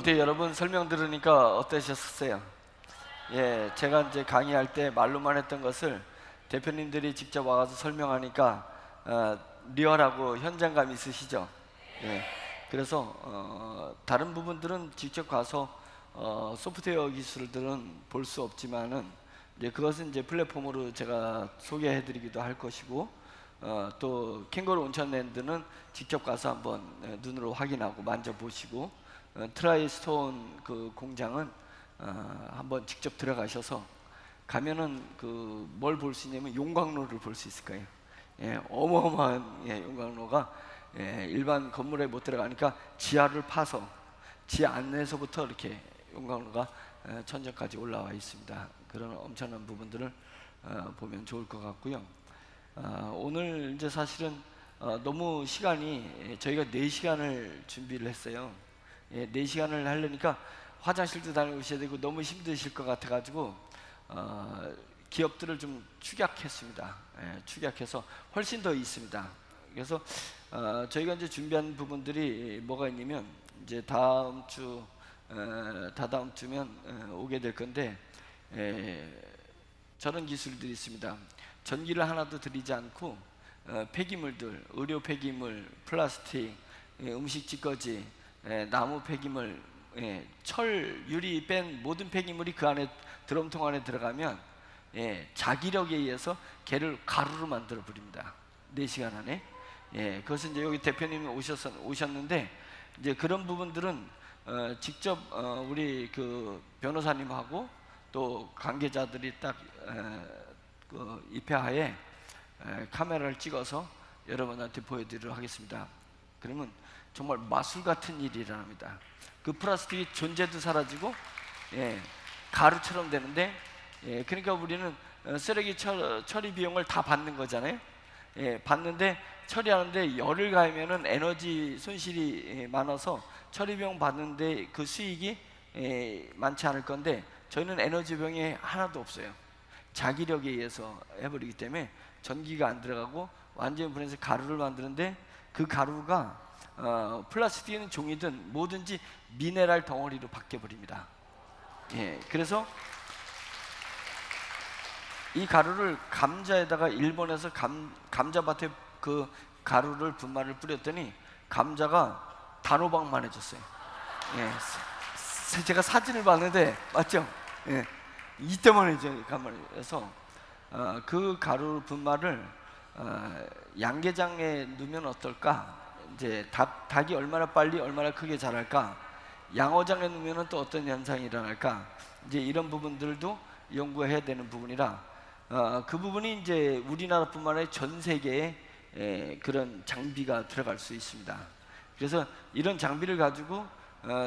어떻게 여러분 설명 들으니까 어떠셨어요? 예, 제가 이제 강의할 때 말로만 했던 것을 대표님들이 직접 와서 설명하니까 리얼하고 현장감 있으시죠? 예, 그래서 다른 부분들은 직접 가서 소프트웨어 기술들은 볼 수 없지만은 이제 그것은 이제 플랫폼으로 제가 소개해드리기도 할 것이고 또 캥거루 온천랜드는 직접 가서 한번 눈으로 확인하고 만져보시고 트라이스톤 그 공장은 한번 직접 들어가셔서 가면은 그 뭘 볼 수 있냐면 용광로를 볼 수 있을 거예요. 예, 어마어마한 용광로가 일반 건물에 못 들어가니까 지하를 파서 지하 안에서부터 이렇게 용광로가 천정까지 올라와 있습니다. 그런 엄청난 부분들을 보면 좋을 것 같고요. 오늘 이제 사실은 너무 시간이 저희가 4시간을 준비를 했어요. 4시간을 하려니까 화장실도 다녀오셔야 되고 너무 힘드실 것 같아가지고 기업들을 좀 축약했습니다. 축약해서 훨씬 더 있습니다. 그래서 저희가 이제 준비한 부분들이 뭐가 있냐면 이제 다다음 주면 오게 될 건데 저런 기술들이 있습니다. 전기를 하나도 들이지 않고 폐기물들, 의료 폐기물, 플라스틱, 음식 찌꺼기, 나무 폐기물, 철, 유리 뺀 모든 폐기물이 그 안에 드럼통 안에 들어가면 자기력에 의해서 걔를 가루로 만들어 버립니다. 4시간 안에. 그것은 이제 여기 대표님이 오셨는데 이제 그런 부분들은 직접 우리 그 변호사님하고 또 관계자들이 딱 그 입회하에 카메라를 찍어서 여러분한테 보여드리도록 하겠습니다. 그러면 정말 마술 같은 일이 일어납니다. 그 플라스틱이 존재도 사라지고 가루처럼 되는데 그러니까 우리는 쓰레기 처리 비용을 다 받는 거잖아요. 받는데 처리하는데 열을 가하면은 에너지 손실이 많아서 처리 비용 받는데 그 수익이 많지 않을 건데 저희는 에너지 비용이 하나도 없어요. 자기력에 의해서 해버리기 때문에 전기가 안 들어가고 완전히 분해서 가루를 만드는데 그 가루가 플라스틱이든 종이든 뭐든지 미네랄 덩어리로 바뀌어버립니다. 그래서 이 가루를 감자에다가 일본에서 감자밭에 그 가루를 분말을 뿌렸더니 감자가 단호박만해졌어요. 제가 사진을 봤는데 맞죠? 이 때문에 이제 가만해서 그 가루 분말을 양계장에 넣으면 어떨까? 이제 닭이 얼마나 빨리 얼마나 크게 자랄까? 양어장에 넣으면 또 어떤 현상이 일어날까? 이제 이런 부분들도 연구해야 되는 부분이라 그 부분이 이제 우리나라뿐만 아니라 전 세계에 그런 장비가 들어갈 수 있습니다. 그래서 이런 장비를 가지고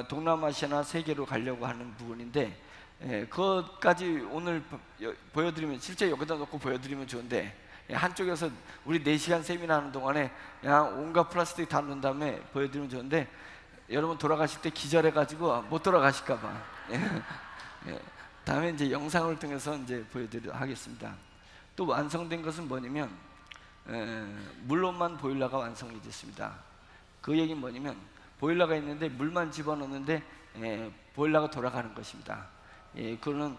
동남아시아나 세계로 가려고 하는 부분인데 그것까지 오늘 보여드리면 실제 여기다 놓고 보여드리면 좋은데 한쪽에서 우리 4시간 세미나 하는 동안에 그냥 온갖 플라스틱 다 넣은 다음에 보여드리면 좋은데 여러분 돌아가실 때 기절해가지고 못 돌아가실까봐 다음에 이제 영상을 통해서 이제 보여드리도록 하겠습니다. 또 완성된 것은 뭐냐면 물로만 보일러가 완성이 됐습니다. 그 얘기는 뭐냐면 보일러가 있는데 물만 집어넣는데 보일러가 돌아가는 것입니다. 그거는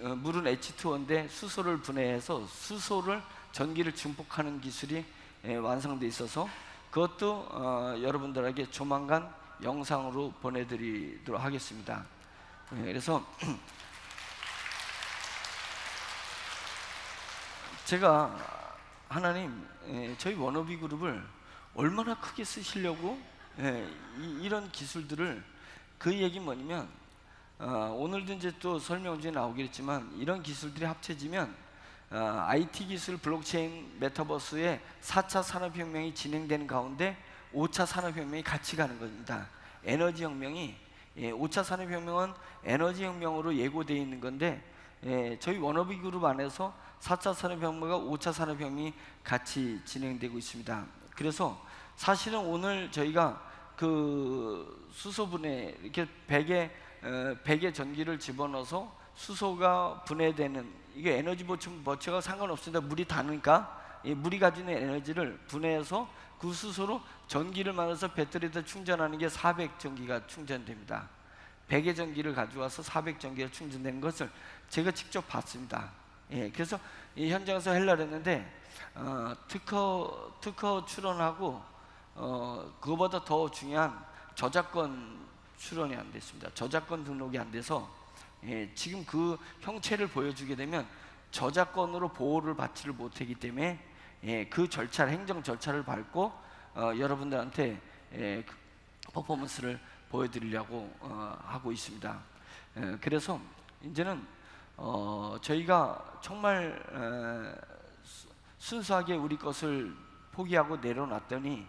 물은 H2O인데 수소를 분해해서 수소를 전기를 증폭하는 기술이 완성돼 있어서 그것도 여러분들에게 조만간 영상으로 보내드리도록 하겠습니다. 그래서 제가 하나님 저희 워너비 그룹을 얼마나 크게 쓰시려고 이런 기술들을 그 얘기 뭐냐면 오늘도 이제 또 설명 중에 나오겠지만 이런 기술들이 합쳐지면 IT 기술, 블록체인, 메타버스의 4차 산업혁명이 진행되는 가운데 5차 산업혁명이 같이 가는 겁니다. 에너지혁명이 5차 산업혁명은 에너지혁명으로 예고되어 있는 건데 저희 워너비 그룹 안에서 4차 산업혁명과 5차 산업혁명이 같이 진행되고 있습니다. 그래서 사실은 오늘 저희가 그 수소분해 이렇게 100의 전기를 집어넣어서 수소가 분해되는 이게 에너지 보충 버처가 상관없습니다. 물이 다니까 이 물이 가지는 에너지를 분해해서 그 스스로 전기를 만들어서 배터리에다 충전하는 게 400전기가 충전됩니다. 100의 전기를 가져와서 400전기가 충전되는 것을 제가 직접 봤습니다. 예, 그래서 이 현장에서 하려고 했는데 특허 출원하고 그거보다 더 중요한 저작권 출원이 안 됐습니다. 저작권 등록이 안 돼서 지금 그 형체를 보여주게 되면 저작권으로 보호를 받지를 못하기 때문에 그 절차, 행정 절차를 밟고 여러분들한테 퍼포먼스를 보여드리려고 하고 있습니다. 그래서 이제는 저희가 정말 순수하게 우리 것을 포기하고 내려놨더니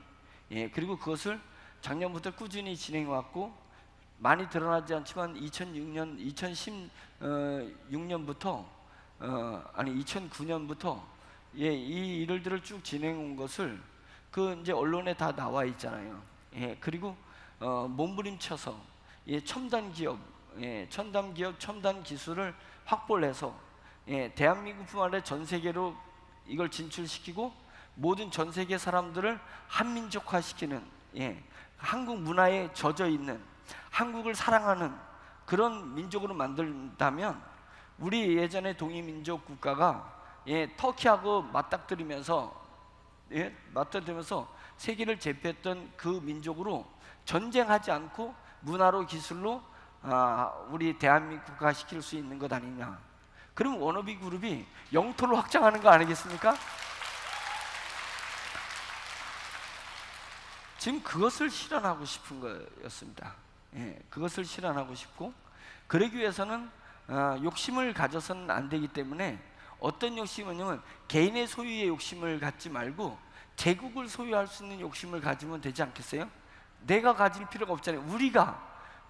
그리고 그것을 작년부터 꾸준히 진행해왔고 많이 드러나지 않지만 2016년부터 2009년부터 이 일들을 쭉 진행한 것을 그 이제 언론에 다 나와 있잖아요. 그리고 몸부림쳐서 첨단 기업, 첨단 기술을 확보를 해서 대한민국뿐만 아니라 전 세계로 이걸 진출시키고 모든 전 세계 사람들을 한민족화시키는 한국 문화에 젖어 있는 한국을 사랑하는 그런 민족으로 만든다면 우리 예전에 동이민족 국가가 터키하고 맞닥뜨리면서 세계를 제패했던 그 민족으로 전쟁하지 않고 문화로 기술로 우리 대한민국 국가시킬 수 있는 것 아니냐. 그럼 워너비 그룹이 영토를 확장하는 거 아니겠습니까? 지금 그것을 실현하고 싶은 거였습니다. 그것을 실현하고 싶고 그러기 위해서는 욕심을 가져서는 안 되기 때문에 어떤 욕심이냐면 개인의 소유의 욕심을 갖지 말고 제국을 소유할 수 있는 욕심을 가지면 되지 않겠어요? 내가 가질 필요가 없잖아요.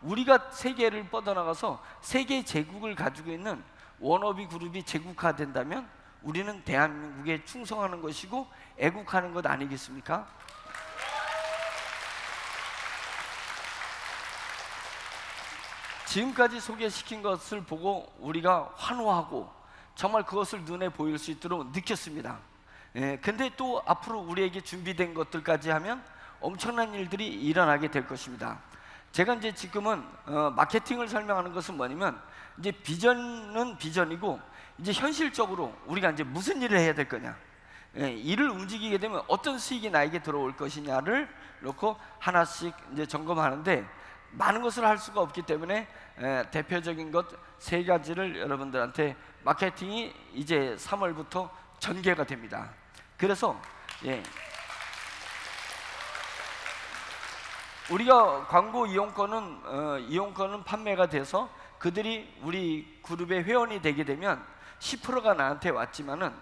우리가 세계를 뻗어나가서 세계 제국을 가지고 있는 워너비 그룹이 제국화된다면 우리는 대한민국에 충성하는 것이고 애국하는 것 아니겠습니까? 지금까지 소개시킨 것을 보고 우리가 환호하고 정말 그것을 눈에 보일 수 있도록 느꼈습니다. 근데 또 앞으로 우리에게 준비된 것들까지 하면 엄청난 일들이 일어나게 될 것입니다. 제가 이제 지금은 마케팅을 설명하는 것은 뭐냐면 이제 비전은 비전이고 이제 현실적으로 우리가 이제 무슨 일을 해야 될 거냐, 일을 움직이게 되면 어떤 수익이 나에게 들어올 것이냐를 놓고 하나씩 이제 점검하는데 많은 것을 할 수가 없기 때문에 대표적인 것 3가지를 여러분들한테 마케팅이 이제 3월부터 전개가 됩니다. 그래서 우리가 광고 이용권은 판매가 돼서 그들이 우리 그룹의 회원이 되게 되면 10%가 나한테 왔지만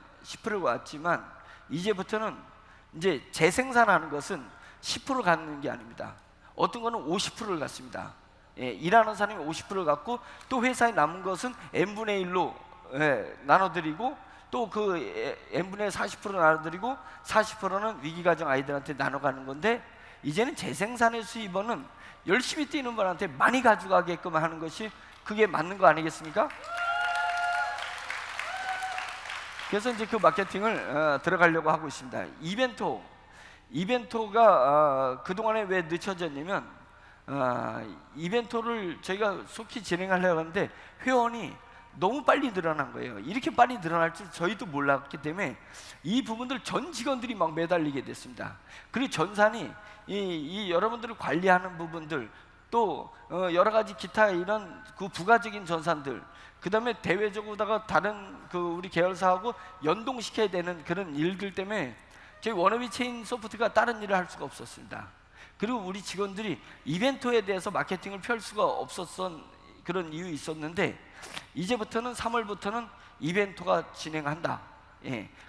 이제부터는 이제 재생산하는 것은 10% 갖는 게 아닙니다. 어떤 거는 50%를 갖습니다. 일하는 사람이 50%를 갖고 또 회사에 남은 것은 n분의 1로 나눠드리고 또 그 n분의 40% 나눠드리고 40%는 위기가정 아이들한테 나눠가는 건데 이제는 재생산의 수입원은 열심히 뛰는 분한테 많이 가져가게끔 하는 것이 그게 맞는 거 아니겠습니까? 그래서 이제 그 마케팅을 들어가려고 하고 있습니다. 이벤토가 그동안에 왜 늦춰졌냐면 이벤토를 저희가 속히 진행하려고 하는데 회원이 너무 빨리 늘어난 거예요. 이렇게 빨리 늘어날 줄 저희도 몰랐기 때문에 이 부분들 전 직원들이 막 매달리게 됐습니다. 그리고 전산이 이 여러분들을 관리하는 부분들 또 여러 가지 기타 이런 그 부가적인 전산들 그 다음에 대외적으로다가 다른 그 우리 계열사하고 연동시켜야 되는 그런 일들 때문에 저희 워너비 체인 소프트가 다른 일을 할 수가 없었습니다. 그리고 우리 직원들이 이벤트에 대해서 마케팅을 펼 수가 없었던 그런 이유 있었는데 이제부터는 3월부터는 이벤트가 진행한다.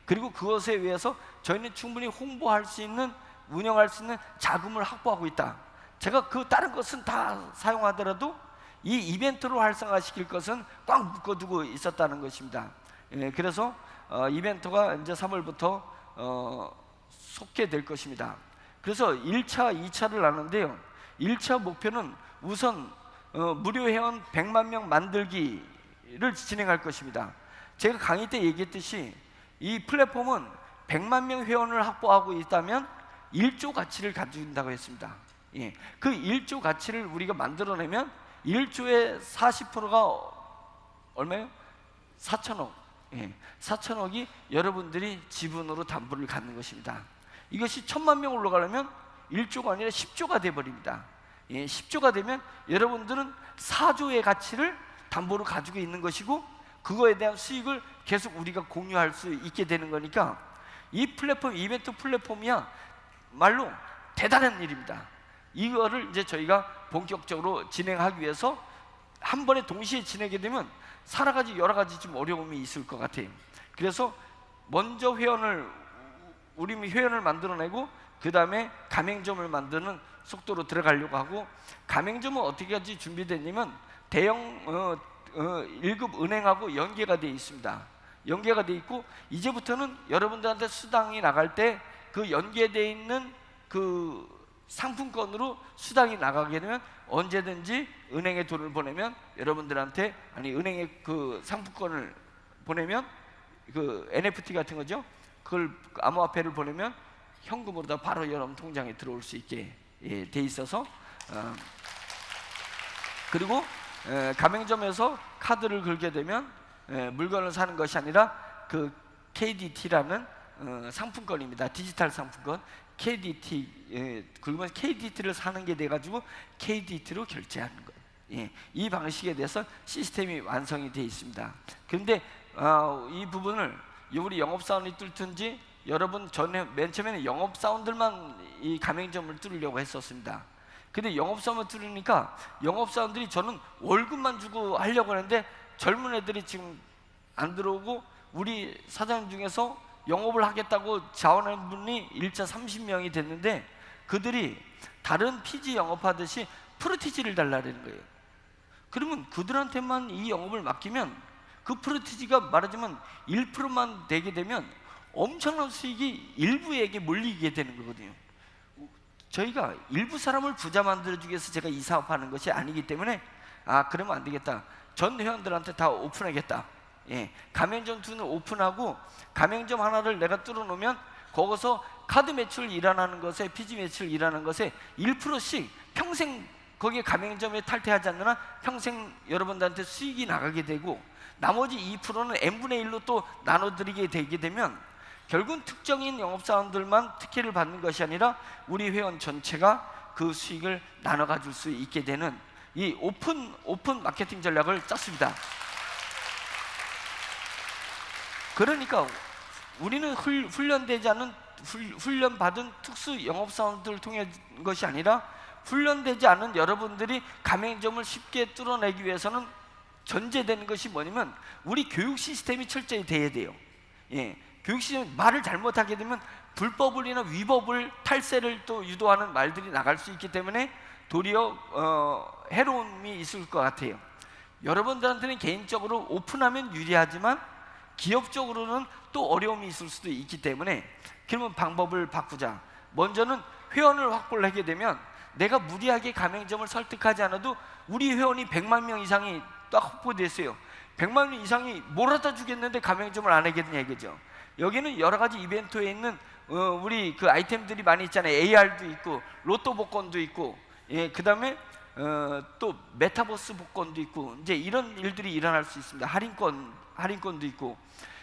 그리고 그것에 의해서 저희는 충분히 홍보할 수 있는 운영할 수 있는 자금을 확보하고 있다. 제가 그 다른 것은 다 사용하더라도 이 이벤트로 활성화시킬 것은 꽉 묶어두고 있었다는 것입니다. 그래서 이벤트가 이제 3월부터 속개될 것입니다. 그래서 1차, 2차를 나누는데요. 1차 목표는 우선 무료 회원 100만 명 만들기를 진행할 것입니다. 제가 강의 때 얘기했듯이 이 플랫폼은 100만 명 회원을 확보하고 있다면 1조 가치를 가진다고 했습니다. 예, 그 1조 가치를 우리가 만들어내면 1조의 40%가 얼마예요? 4천억. 예, 4천억이 여러분들이 지분으로 담보를 갖는 것입니다. 이것이 1000만 명 올라가려면 1조가 아니라 10조가 돼버립니다. 예, 10조가 되면 여러분들은 4조의 가치를 담보로 가지고 있는 것이고, 그거에 대한 수익을 계속 우리가 공유할 수 있게 되는 거니까 이 플랫폼, 이벤트 플랫폼이야 말로 대단한 일입니다. 이거를 이제 저희가 본격적으로 진행하기 위해서 한 번에 동시에 진행하게 되면 여러 가지 좀 어려움이 있을 것 같아요. 그래서 먼저 우리 회원을 만들어내고 그 다음에 가맹점을 만드는 속도로 들어가려고 하고, 가맹점은 어떻게 하지 준비됐냐면 대형 1급 은행하고 연계가 되어 있습니다. 연계가 되어 있고, 이제부터는 여러분들한테 수당이 나갈 때 그 연계되어 있는 그 상품권으로 수당이 나가게 되면 언제든지 은행에 돈을 보내면 여러분들한테, 은행에 그 상품권을 보내면 그 NFT 같은 거죠, 그걸 암호화폐를 보내면 현금으로 다 바로 여러분 통장에 들어올 수 있게 돼 있어서, 그리고 가맹점에서 카드를 긁게 되면 물건을 사는 것이 아니라 그 KDT라는 상품권입니다. 디지털 상품권 KDT, 그러면 KDT를 사는 게 돼가지고 KDT로 결제하는 것. 이 방식에 대해서 시스템이 완성이 되어 있습니다. 그런데 이 부분을 우리 영업사원이 뚫든지, 여러분 맨 처음에는 영업사원들만 이 가맹점을 뚫으려고 했었습니다. 근데 영업사원을 뚫으니까 영업사원들이 저는 월급만 주고 하려고 하는데 젊은 애들이 지금 안 들어오고, 우리 사장님 중에서 영업을 하겠다고 자원하는 분이 일자 30명이 됐는데 그들이 다른 피지 영업하듯이 프로티지를 달라는 거예요. 그러면 그들한테만 이 영업을 맡기면 그 프로티지가 말하자면 1%만 되게 되면 엄청난 수익이 일부에게 몰리게 되는 거거든요. 저희가 일부 사람을 부자 만들어주기 위해서 제가 이 사업하는 것이 아니기 때문에 그러면 안 되겠다, 전 회원들한테 다 오픈하겠다. 가맹점 2는 오픈하고, 가맹점 하나를 내가 뚫어놓으면 거기서 카드 매출 일어나는 것에, 피지 매출 일어나는 것에 1%씩 평생 거기에 가맹점에 탈퇴하지 않는 한 평생 여러분들한테 수익이 나가게 되고, 나머지 2%는 n분의 1로 또 나눠드리게 되게 되면 결국은 특정인 영업사원들만 특혜를 받는 것이 아니라 우리 회원 전체가 그 수익을 나눠 가질 수 있게 되는 이 오픈 마케팅 전략을 짰습니다. 그러니까 우리는 훈련받은 특수 영업사원들을 통한 것이 아니라, 훈련되지 않은 여러분들이 가맹점을 쉽게 뚫어내기 위해서는 전제되는 것이 뭐냐면 우리 교육 시스템이 철저히 돼야 돼요. 교육 시스템, 말을 잘못하게 되면 불법을이나 위법을, 탈세를 또 유도하는 말들이 나갈 수 있기 때문에 도리어 해로움이 있을 것 같아요. 여러분들한테는 개인적으로 오픈하면 유리하지만 기업적으로는 또 어려움이 있을 수도 있기 때문에, 그러면 방법을 바꾸자. 먼저는 회원을 확보를 하게 되면 내가 무리하게 가맹점을 설득하지 않아도 우리 회원이 100만 명 이상이 딱 확보됐어요. 100만 명 이상이 몰아다 주겠는데 가맹점을 안 하겠느냐 이거죠. 여기는 여러 가지 이벤트에 있는 우리 그 아이템들이 많이 있잖아요. AR도 있고 로또 복권도 있고, 그 다음에 또 메타버스 복권도 있고, 이제 이런 일들이 일어날 수 있습니다. 할인권도 있고.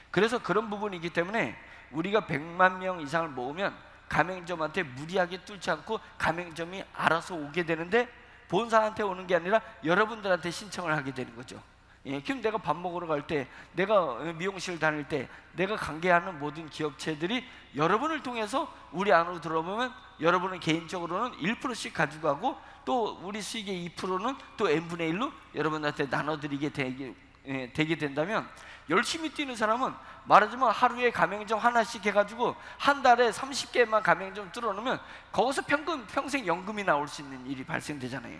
그래서 그런 부분이기 때문에 우리가 100만 명 이상을 모으면 가맹점한테 무리하게 뚫지 않고 가맹점이 알아서 오게 되는데, 본사한테 오는 게 아니라 여러분들한테 신청을 하게 되는 거죠. 그럼 내가 밥 먹으러 갈 때, 내가 미용실 다닐 때, 내가 관계하는 모든 기업체들이 여러분을 통해서 우리 안으로 들어오면 여러분은 개인적으로는 1%씩 가지고 가고, 또 우리 수익의 2%는 또 n분의 1로 여러분한테 나눠드리게 되게 된다면, 열심히 뛰는 사람은 말하자면 하루에 가맹점 하나씩 해가지고 한 달에 30개만 가맹점 뚫어놓으면 거기서 평생 연금이 나올 수 있는 일이 발생되잖아요.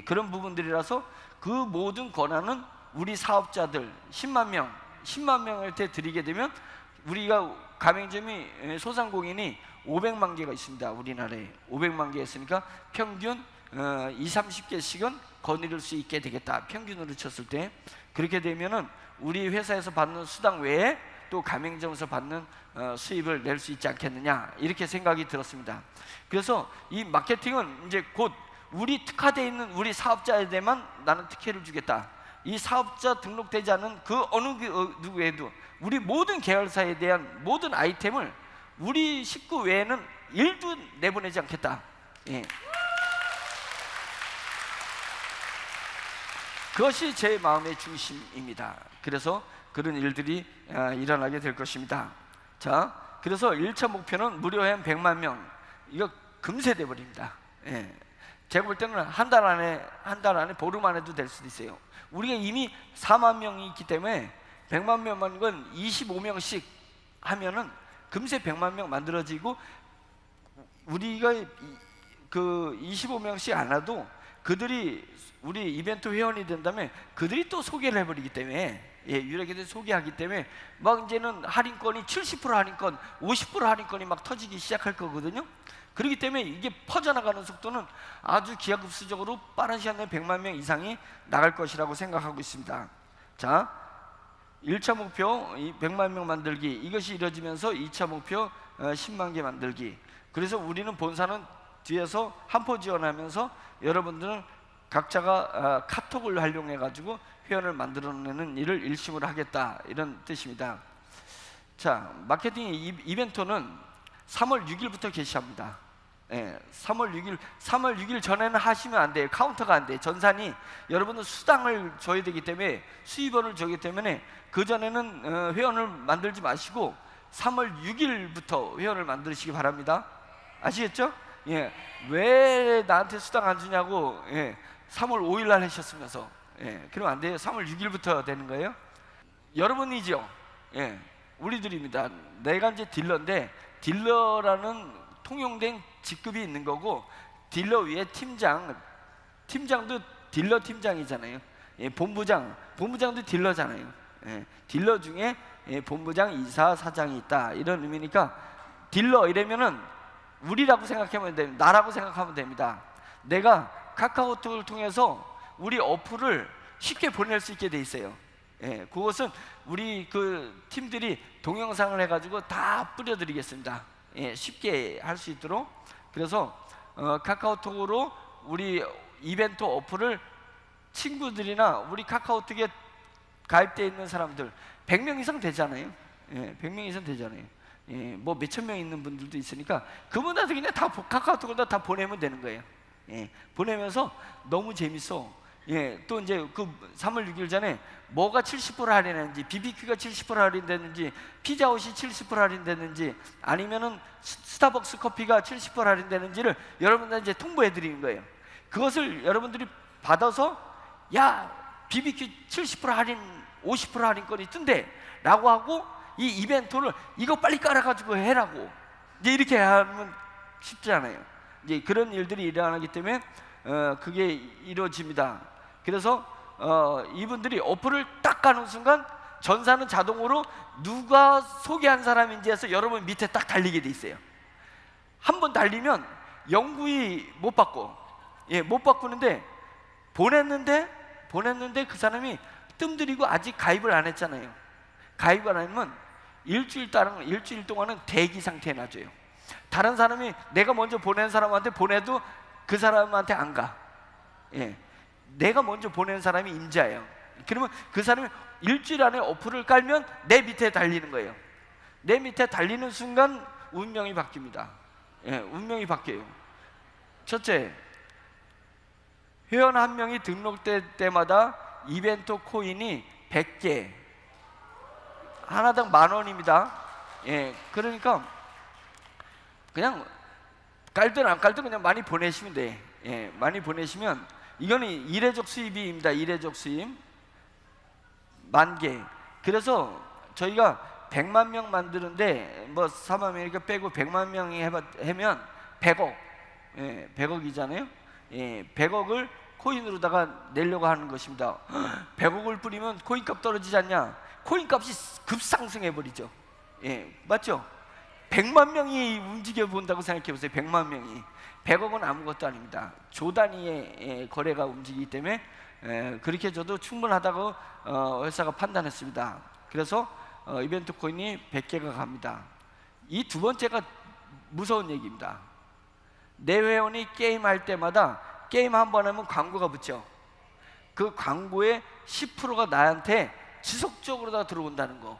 그런 부분들이라서 그 모든 권한은 우리 사업자들 10만 명한테 드리게 되면, 우리가 가맹점이 소상공인이 500만 개가 있습니다. 우리나라에 500만 개 있으니까 평균 20-30개씩은 거느릴 수 있게 되겠다. 평균으로 쳤을 때. 그렇게 되면은 우리 회사에서 받는 수당 외에 또 또 가맹점에서 받는 수입을 낼 수 있지 않겠느냐, 이렇게 생각이 들었습니다. 그래서 이 마케팅은 이제 곧 우리 특화되어 있는 우리 사업자에게만 나는 특혜를 주겠다. 이 사업자 등록되지 않은 그 어느 누구에도 우리 모든 계열사에 대한 모든 아이템을 우리 식구 외에는 일도 내보내지 않겠다. 예. 그것이 제 마음의 중심입니다. 그래서 그런 일들이 일어나게 될 것입니다. 자, 그래서 1차 목표는 무료 회원 100만 명. 이거 금세 돼버립니다. 예. 제가 볼 때는 한 달 안에 보름 안에도 될 수도 있어요. 우리가 이미 4만 명이 있기 때문에 100만 명만 건 25명씩 하면은 금세 100만 명 만들어지고, 우리가 그 25명씩 안 와도 그들이 우리 이벤트 회원이 된다면 그들이 또 소개를 해버리기 때문에, 유력인들 소개하기 때문에 막 이제는 할인권이 70% 할인권, 50% 할인권이 막 터지기 시작할 거거든요. 그렇기 때문에 이게 퍼져나가는 속도는 아주 기하급수적으로 빠른 시간 내에 100만 명 이상이 나갈 것이라고 생각하고 있습니다. 자, 1차 목표 100만 명 만들기, 이것이 이루어지면서 2차 목표 10만 개 만들기. 그래서 우리는 본사는 뒤에서 한포 지원하면서 여러분들은 각자가 카톡을 활용해 가지고 회원을 만들어내는 일을 일심으로 하겠다, 이런 뜻입니다. 자, 마케팅 이벤트는 3월 6일부터 개시합니다. 3월 6일 전에는 하시면 안 돼요. 카운터가 안 돼요. 전산이 여러분은 수당을 줘야 되기 때문에, 수입원을 주기 때문에 그 전에는 회원을 만들지 마시고 3월 6일부터 회원을 만드시기 바랍니다. 아시겠죠? 왜 나한테 수당 안 주냐고 3월 5일 날 하셨으면서, 그러면 안 돼요. 3월 6일부터 되는 거예요. 여러분이죠. 우리들입니다. 내가 이제 딜러인데, 딜러라는 통용된 직급이 있는 거고, 딜러 위에 팀장도 딜러 팀장이잖아요. 본부장도 딜러잖아요. 딜러 중에 본부장, 이사, 사장이 있다, 이런 의미니까 딜러 이러면은 우리라고 생각하면 됩니다. 나라고 생각하면 됩니다. 내가 카카오톡을 통해서 우리 어플을 쉽게 보낼 수 있게 돼 있어요. 그것은 우리 그 팀들이 동영상을 해가지고 다 뿌려드리겠습니다. 쉽게 할 수 있도록. 그래서 카카오톡으로 우리 이벤트 어플을 친구들이나 우리 카카오톡에 가입되어 있는 사람들 100명 이상 되잖아요. 100명 이상 되잖아요. 뭐 몇천 명 있는 분들도 있으니까 그분한테 그냥 다 카카오톡으로 다 보내면 되는 거예요. 보내면서 너무 재밌어. 또 이제 그 3월 6일 전에 뭐가 70% 할인했는지, BBQ가 70% 할인됐는지, 피자헛이 70% 할인됐는지, 아니면은 스타벅스 커피가 70% 할인되는지를 여러분들 이제 통보해 드리는 거예요. 그것을 여러분들이 받아서, 야, BBQ 70% 할인, 50% 할인권이 뜬대 라고 하고, 이 이벤트를 이거 빨리 깔아가지고 해라고, 이제 이렇게 하면 쉽지 않아요. 이제 그런 일들이 일어나기 때문에 그게 이루어집니다. 그래서 이분들이 어플을 딱 가는 순간 전사는 자동으로 누가 소개한 사람인지 해서 여러분 밑에 딱 달리게 돼 있어요. 한 번 달리면 영구히 못 바꿔. 못 바꾸는데, 보냈는데 그 사람이 뜸들이고 아직 가입을 안 했잖아요. 가입을 안 하면 일주일 동안은 대기 상태에 놔줘요. 다른 사람이 내가 먼저 보낸 사람한테 보내도 그 사람한테 안 가. 내가 먼저 보낸 사람이 임자예요. 그러면 그 사람이 일주일 안에 어플을 깔면 내 밑에 달리는 거예요. 내 밑에 달리는 순간 운명이 바뀝니다. 운명이 바뀌어요. 첫째, 회원 한 명이 등록될 때마다 이벤트 코인이 100개, 하나당 10,000원입니다. 그러니까 그냥 깔든 안 깔든 그냥 많이 보내시면 돼. 많이 보내시면, 이거는 일회적 수입입니다. 일회적 수입 10,000개. 그래서 저희가 100만 명 만드는데, 뭐 4만 명이니까 빼고 100만 명이 하면 100억, 100억이잖아요. 100억을 코인으로다가 내려고 하는 것입니다. 100억을 뿌리면 코인값 떨어지지 않냐? 코인값이 급상승해 버리죠. 맞죠? 100만 명이 움직여 본다고 생각해 보세요. 100만 명이. 100억은 아무것도 아닙니다. 조 단위의 거래가 움직이기 때문에 그렇게 줘도 충분하다고 회사가 판단했습니다. 그래서 이벤트 코인이 100개가 갑니다. 이 두 번째가 무서운 얘기입니다. 내 회원이 게임할 때마다 게임 한 번 하면 광고가 붙죠. 그 광고의 10%가 나한테 지속적으로 다 들어온다는 거.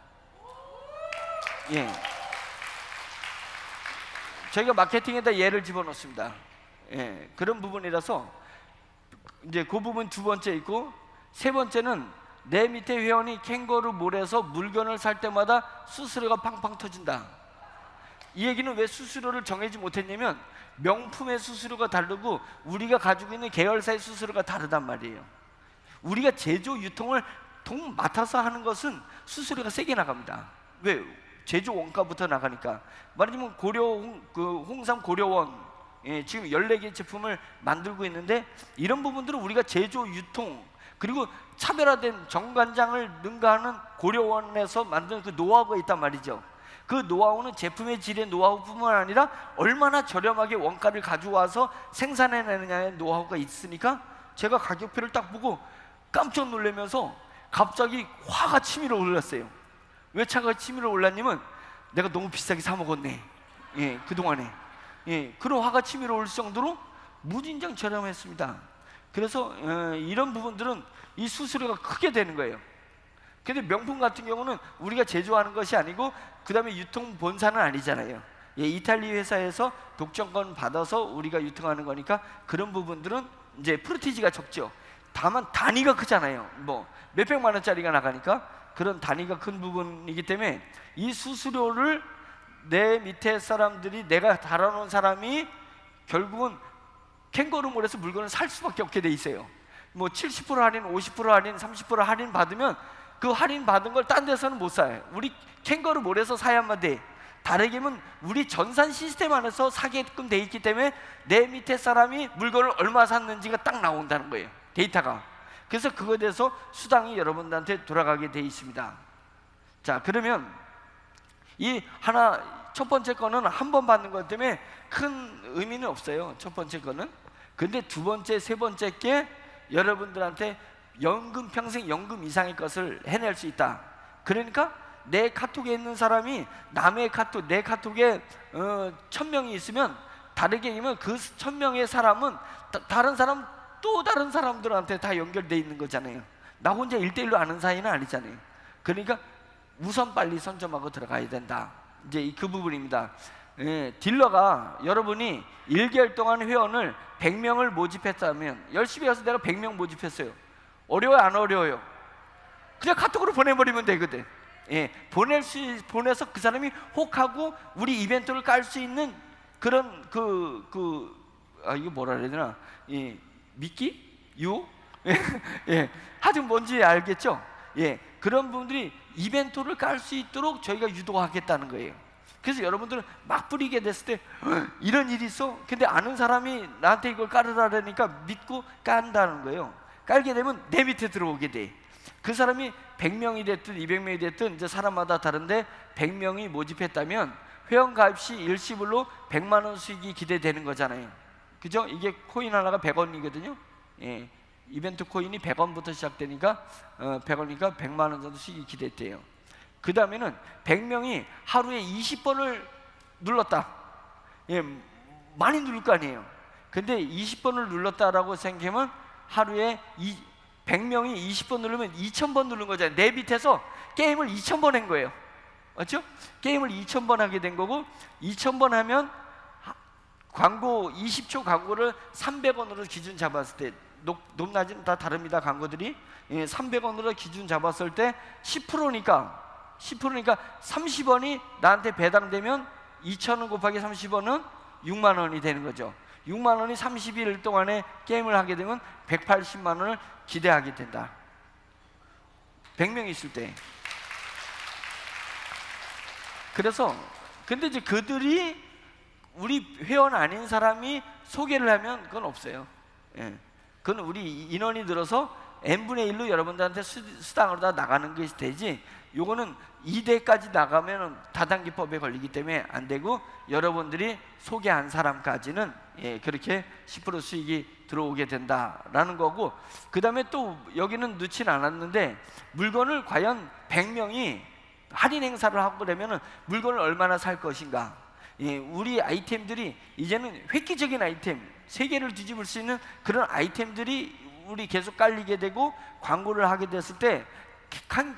예. 저희가 마케팅에다 예를 집어넣습니다. 예. 그런 부분이라서 이제 그 부분 두 번째 있고, 세 번째는 내 밑에 회원이 캥거루 몰에서 물건을 살 때마다 수수료가 팡팡 터진다. 이 얘기는 왜 수수료를 정하지 못했냐면 명품의 수수료가 다르고 우리가 가지고 있는 계열사의 수수료가 다르단 말이에요. 우리가 제조 유통을 맡아서 하는 것은 수수료가 세게 나갑니다. 왜? 제조 원가부터 나가니까. 말하자면 홍삼 고려원, 예, 지금 14개 제품을 만들고 있는데 이런 부분들은 우리가 제조 유통 그리고 차별화된 정관장을 능가하는 고려원에서 만든 그 노하우가 있단 말이죠. 그 노하우는 제품의 질의 노하우뿐만 아니라 얼마나 저렴하게 원가를 가져와서 생산해내느냐의 노하우가 있으니까 제가 가격표를 딱 보고 깜짝 놀라면서 갑자기 화가 치밀어 올랐어요. 왜 차가 치밀어 올랐냐면 내가 너무 비싸게 사 먹었네. 예, 그동안에. 예, 그런 화가 치밀어 올 정도로 무진장 저렴했습니다. 그래서 이런 부분들은 이 수수료가 크게 되는 거예요. 근데 명품 같은 경우는 우리가 제조하는 것이 아니고 그 다음에 유통 본사는 아니잖아요. 예, 이탈리 회사에서 독점권 받아서 우리가 유통하는 거니까 그런 부분들은 이제 프로티지가 적죠. 다만 단위가 크잖아요. 뭐 몇백만 원짜리가 나가니까 그런 단위가 큰 부분이기 때문에 이 수수료를 내 밑에 사람들이, 내가 달아놓은 사람이 결국은 캥거루몰에서 물건을 살 수밖에 없게 돼 있어요. 뭐 70% 할인, 50% 할인, 30% 할인 받으면 그 할인 받은 걸 딴 데서는 못 사요. 우리 캥거루몰에서 사야만 돼. 다르게 하면 우리 전산 시스템 안에서 사게끔 돼 있기 때문에 내 밑에 사람이 물건을 얼마 샀는지가 딱 나온다는 거예요, 데이터가. 그래서 그거에 대해서 수당이 여러분들한테 돌아가게 돼 있습니다. 자, 그러면 이 첫 번째 거는 한 번 받는 것 때문에 큰 의미는 없어요, 첫 번째 거는. 근데 두 번째, 세 번째 게 여러분들한테 연금, 평생 연금 이상의 것을 해낼 수 있다. 그러니까 내 카톡에 있는 사람이 남의 카톡, 내 카톡에 1000명이 있으면 다르게 얘기하면 그 1000명의 사람은 다른 사람, 또 다른 사람들한테 다 연결돼 있는 거잖아요. 나 혼자 1대1로 아는 사이는 아니잖아요. 그러니까 우선 빨리 선점하고 들어가야 된다. 이제 그 부분입니다. 예, 딜러가 여러분이 1개월 동안 회원을 100명을 모집했다면, 열심히 해서 내가 100명 모집했어요. 어려워요, 안 어려워요? 그냥 카톡으로 보내버리면 되거든. 예, 보내서 그 사람이 혹하고 우리 이벤트를 깔 수 있는 그런 이거 뭐라 그래야 되나? 예, 미끼? 유혹? 예, 하여튼 뭔지 알겠죠? 예, 그런 분들이 이벤트를 깔 수 있도록 저희가 유도하겠다는 거예요. 그래서 여러분들은 막 뿌리게 됐을 때 이런 일이 있어? 근데 아는 사람이 나한테 이걸 깔으라니까 믿고 깐다는 거예요. 깔게 되면 내 밑에 들어오게 돼. 그 사람이 100명이 됐든 200명이 됐든 이제 사람마다 다른데 100명이 모집했다면 회원 가입 시 일시불로 100만 원 수익이 기대되는 거잖아요. 그죠? 이게 코인 하나가 100원이거든요. 예, 이벤트 코인이 100원부터 시작되니까 100원이니까 100만 원 정도 수익이 기대돼요. 그 다음에는 100명이 하루에 20번을 눌렀다. 예, 많이 누를 거 아니에요. 근데 20번을 눌렀다라고 생각하면 하루에 100명이 20번 누르면 2000번 누른 거잖아요. 내 밑에서 게임을 2000번 한 거예요. 맞죠? 게임을 2000번 하게 된 거고, 2000번 하면 광고 20초 광고를 300원으로 기준 잡았을 때, 높낮이는 다 다릅니다, 광고들이. 300원으로 기준 잡았을 때 10%니까 30원이 나한테 배당되면 2000원 곱하기 30원은 6만 원이 되는 거죠. 6만 원이 30일 동안에 게임을 하게 되면 180만 원을 기대하게 된다. 100명 있을 때. 그래서 근데 이제 그들이 우리 회원 아닌 사람이 소개를 하면 그건 없어요. 예. 그건 우리 인원이 늘어서 n분의 1로 여러분들한테 수당으로 다 나가는 것이 되지, 요거는 2대까지 나가면 다단계법에 걸리기 때문에 안 되고, 여러분들이 소개한 사람까지는 그렇게 10% 수익이 들어오게 된다라는 거고, 그 다음에 또 여기는 넣진 않았는데 물건을 과연 100명이 할인 행사를 하고 그러면은 물건을 얼마나 살 것인가. 예, 우리 아이템들이 이제는 획기적인 아이템, 세계를 뒤집을 수 있는 그런 아이템들이 우리 계속 깔리게 되고 광고를 하게 됐을 때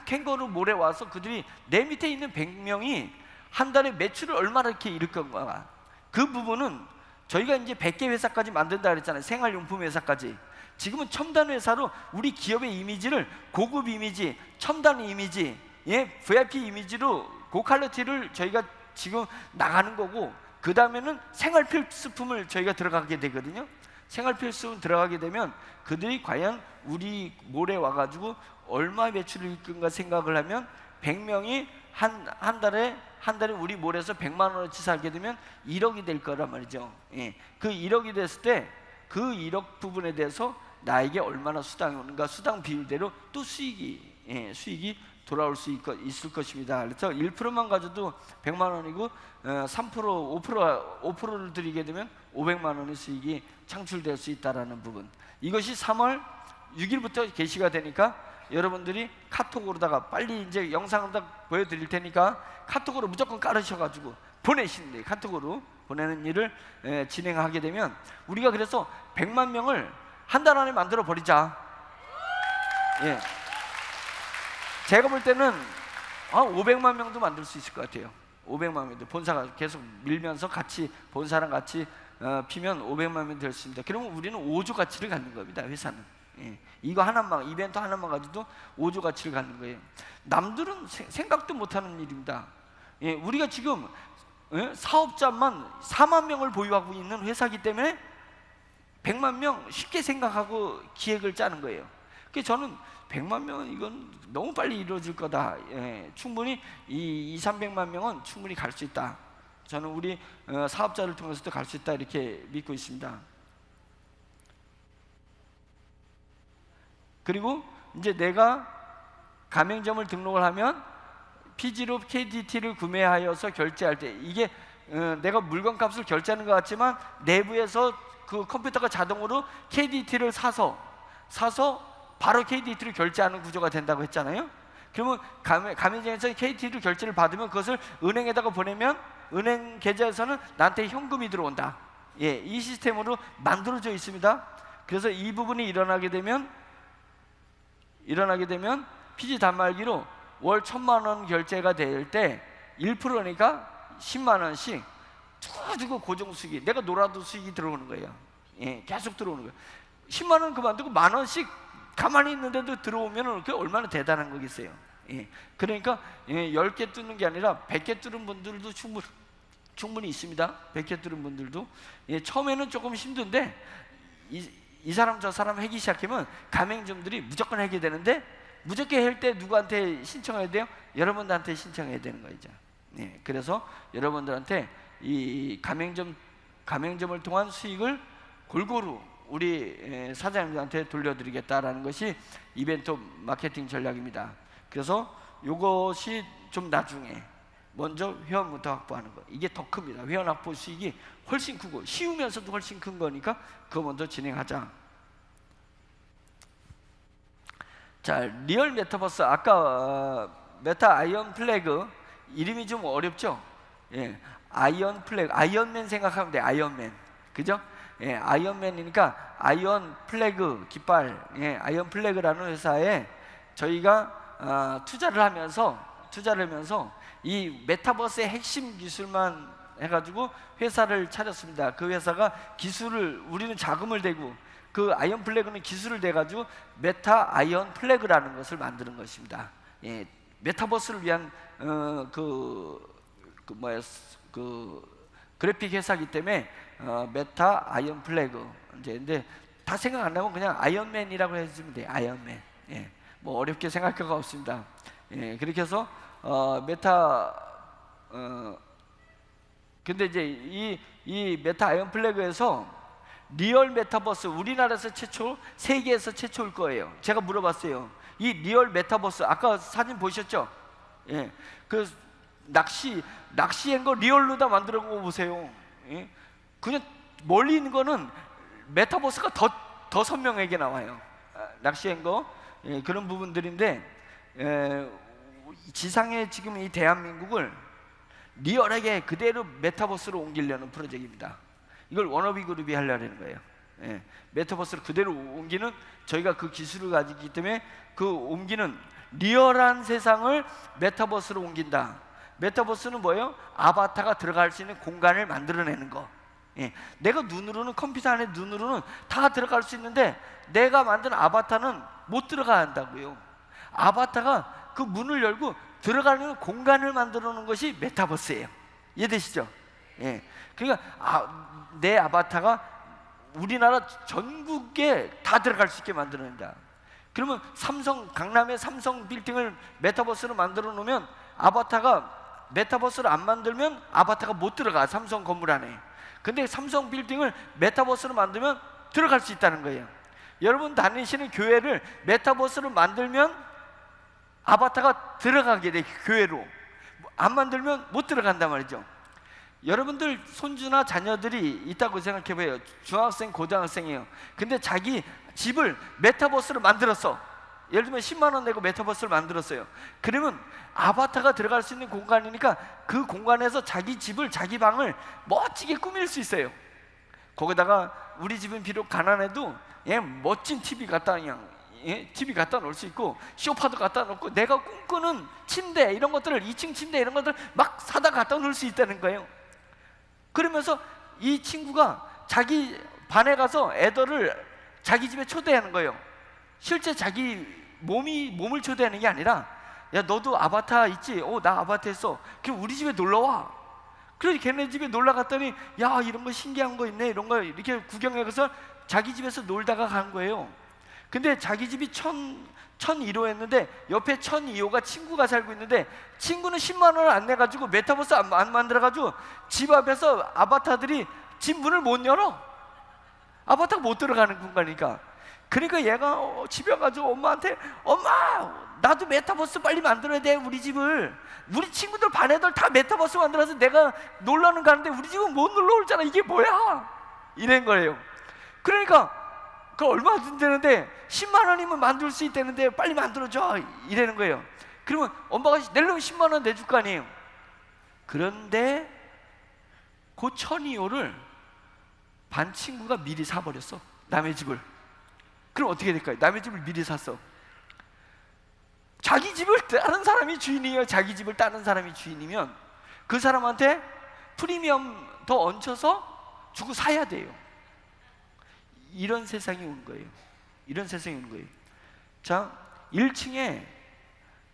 캥거루 몰에 와서 그들이 내 밑에 있는 100명이 한 달에 매출을 얼마나 이렇게 이룰 건가. 그 부분은 저희가 이제 100개 회사까지 만든다 그랬잖아요. 생활용품 회사까지. 지금은 첨단 회사로 우리 기업의 이미지를 고급 이미지, 첨단 이미지, 예, VIP 이미지로 고퀄리티를 저희가 지금 나가는 거고, 그 다음에는 생활 필수품을 저희가 들어가게 되거든요. 생활 필수품 들어가게 되면 그들이 과연 우리 몰에 와가지고 얼마 매출을 일건가 생각을 하면 100명이 한 달에 우리 몰에서 100만 원어치 살게 되면 1억이 될 거란 말이죠. 예. 그 1억이 됐을 때 그 1억 부분에 대해서 나에게 얼마나 수당이 오는가, 수당 비율대로 또 수익이 돌아올 수 있을 것입니다. 그래서 1%만 가져도 100만 원이고 3%, 5%를 드리게 되면 500만 원의 수익이 창출될 수 있다라는 부분. 이것이 3월 6일부터 게시가 되니까 여러분들이 카톡으로다가 빨리 이제 영상을 다 보여드릴 테니까 카톡으로 무조건 깔으셔가지고 보내시는 거예요. 카톡으로 보내는 일을 진행하게 되면 우리가 그래서 100만 명을 한 달 안에 만들어 버리자. 예. 제가 볼 때는 500만 명도 만들 수 있을 것 같아요. 500만 명도 본사가 계속 밀면서 같이 본사랑 같이 피면 500만 명 될 수 있습니다. 그러면 우리는 5조 가치를 갖는 겁니다. 회사는. 예. 이거 하나만, 이벤트 하나만 가지고도 5조 가치를 갖는 거예요. 남들은 생각도 못하는 일입니다. 예. 우리가 지금 사업자만 4만 명을 보유하고 있는 회사이기 때문에 100만 명 쉽게 생각하고 기획을 짜는 거예요. 그래서 저는 100만 명은 이건 너무 빨리 이루어질 거다. 예, 충분히 300만 명은 충분히 갈 수 있다. 저는 우리 사업자를 통해서도 갈 수 있다 이렇게 믿고 있습니다. 그리고 이제 내가 가맹점을 등록을 하면 PG로 KDT를 구매하여서 결제할 때 이게 내가 물건값을 결제하는 것 같지만 내부에서 그 컴퓨터가 자동으로 KDT를 사서 바로 KDT를 결제하는 구조가 된다고 했잖아요. 그러면 가맹점에서 KDT를 결제를 받으면 그것을 은행에다가 보내면 은행 계좌에서는 나한테 현금이 들어온다. 예, 이 시스템으로 만들어져 있습니다. 그래서 이 부분이 일어나게 되면 PG 단말기로 월 1,000만 원 결제가 될 때 1%니까 10만 원씩 주고 고정 수익이 내가 놀아도 수익이 들어오는 거예요. 예, 계속 들어오는 거예요. 10만 원 그만두고 만 원씩 가만히 있는데도 들어오면 그게 얼마나 대단한 거겠어요. 예, 그러니까 10개 뚫는 게 아니라 100개 뚫은 분들도 충분히 있습니다. 100개 뚫은 분들도. 예, 처음에는 조금 힘든데 이 사람 저 사람 하기 시작하면 가맹점들이 무조건 하게 되는데 무조건 할 때 누구한테 신청해야 돼요? 여러분들한테 신청해야 되는 거죠. 예, 그래서 여러분들한테 이 가맹점을 통한 수익을 골고루 우리 사장님들한테 돌려드리겠다라는 것이 이벤트 마케팅 전략입니다. 그래서 이것이 좀 나중에 먼저 회원부터 확보하는 거, 이게 더 큽니다. 회원 확보 수익이 훨씬 크고 쉬우면서도 훨씬 큰 거니까 그거 먼저 진행하자. 자, 리얼 메타버스, 아까 메타 아이언 플래그 이름이 좀 어렵죠? 예, 아이언 플래그, 아이언맨 생각하면 돼. 아이언맨, 그죠? 예, 아이언맨이니까 아이언 플래그 깃발, 예, 아이언 플래그라는 회사에 저희가 투자를 하면서 이 메타버스의 핵심 기술만 해가지고 회사를 차렸습니다. 그 회사가 기술을, 우리는 자금을 대고 그 아이언 플래그는 기술을 대가지고 메타 아이언 플래그라는 것을 만드는 것입니다. 예, 메타버스를 위한 그래픽 회사이기 때문에 메타 아이언 플래그. 근데 다 생각 안 나면 그냥 아이언맨이라고 해주면 돼요. 아이언맨. 예, 뭐 어렵게 생각할 거 없습니다. 예, 그렇게 해서 근데 이제 이 메타 아이언 플래그에서 리얼 메타버스, 우리나라에서 최초, 세계에서 최초일 거예요. 제가 물어봤어요. 이 리얼 메타버스, 아까 사진 보셨죠? 예, 그 낚시한 거 리얼로 다 만들어 본 거 보세요. 예? 그냥 멀리 있는 거는 메타버스가 더 선명하게 나와요. 낚시한 거, 예, 그런 부분들인데 지상에 지금 이 대한민국을 리얼하게 그대로 메타버스로 옮기려는 프로젝트입니다. 이걸 워너비 그룹이 하려는 거예요. 예, 메타버스를 그대로 옮기는, 저희가 그 기술을 가지고 있기 때문에 그 옮기는 리얼한 세상을 메타버스로 옮긴다. 메타버스는 뭐예요? 아바타가 들어갈 수 있는 공간을 만들어내는 거. 예, 내가 눈으로는, 컴퓨터 안에 눈으로는 다 들어갈 수 있는데 내가 만든 아바타는 못 들어간다고요. 아바타가 그 문을 열고 들어가는 공간을 만들어 놓은 것이 메타버스예요. 이해되시죠? 예, 그러니까 내 아바타가 우리나라 전국에 다 들어갈 수 있게 만들어낸다. 그러면 강남의 삼성 빌딩을 메타버스로 만들어 놓으면 아바타가, 메타버스를 안 만들면 아바타가 못 들어가, 삼성 건물 안에. 근데 삼성 빌딩을 메타버스로 만들면 들어갈 수 있다는 거예요. 여러분 다니시는 교회를 메타버스로 만들면 아바타가 들어가게 돼, 교회로. 안 만들면 못 들어간단 말이죠. 여러분들 손주나 자녀들이 있다고 생각해봐요. 중학생, 고등학생이에요. 근데 자기 집을 메타버스로 만들었어. 예를 들면 10만 원 내고 메타버스를 만들었어요. 그러면 아바타가 들어갈 수 있는 공간이니까 그 공간에서 자기 집을, 자기 방을 멋지게 꾸밀 수 있어요. 거기다가 우리 집은 비록 가난해도 멋진 TV 갖다, 그냥 TV 갖다 놓을 수 있고, 소파도 갖다 놓고, 내가 꿈꾸는 침대 이런 것들을, 2층 침대 이런 것들 막 사다 갖다 놓을 수 있다는 거예요. 그러면서 이 친구가 자기 반에 가서 애들을 자기 집에 초대하는 거예요. 실제 자기 몸을 초대하는 게 아니라, 야 너도 아바타 있지? 나 아바타 했어. 그럼 우리 집에 놀러와. 그래서 걔네 집에 놀러 갔더니, 야 이런 거 신기한 거 있네, 이런 거 이렇게 구경해 가서 자기 집에서 놀다가 간 거예요. 근데 자기 집이 1001호였는데 옆에 1002호가 친구가 살고 있는데, 친구는 10만 원을 안 내가지고 메타버스 안 만들어가지고 집 앞에서 아바타들이 집 문을 못 열어. 아바타가 못 들어가는 공간이니까. 그러니까 얘가 집에 가지고 엄마한테, 엄마 나도 메타버스 빨리 만들어야 돼. 우리 집을, 우리 친구들 반 애들 다 메타버스 만들어서 내가 놀러는 가는데 우리 집은 못 놀러 오잖아. 이게 뭐야? 이런 거예요. 그러니까 그 얼마 든다는데 10만 원이면 만들 수 있다는데 빨리 만들어줘, 이러는 거예요. 그러면 엄마가 내려면 10만 원 내줄 거 아니에요. 그런데 그 1002호를 반 친구가 미리 사버렸어, 남의 집을. 그럼 어떻게 될까요? 남의 집을 미리 샀어. 자기 집을 다른 사람이 주인이에요. 자기 집을 다른 사람이 주인이면 그 사람한테 프리미엄 더 얹혀서 주고 사야 돼요. 이런 세상이 온 거예요. 이런 세상이 온 거예요. 자, 1층에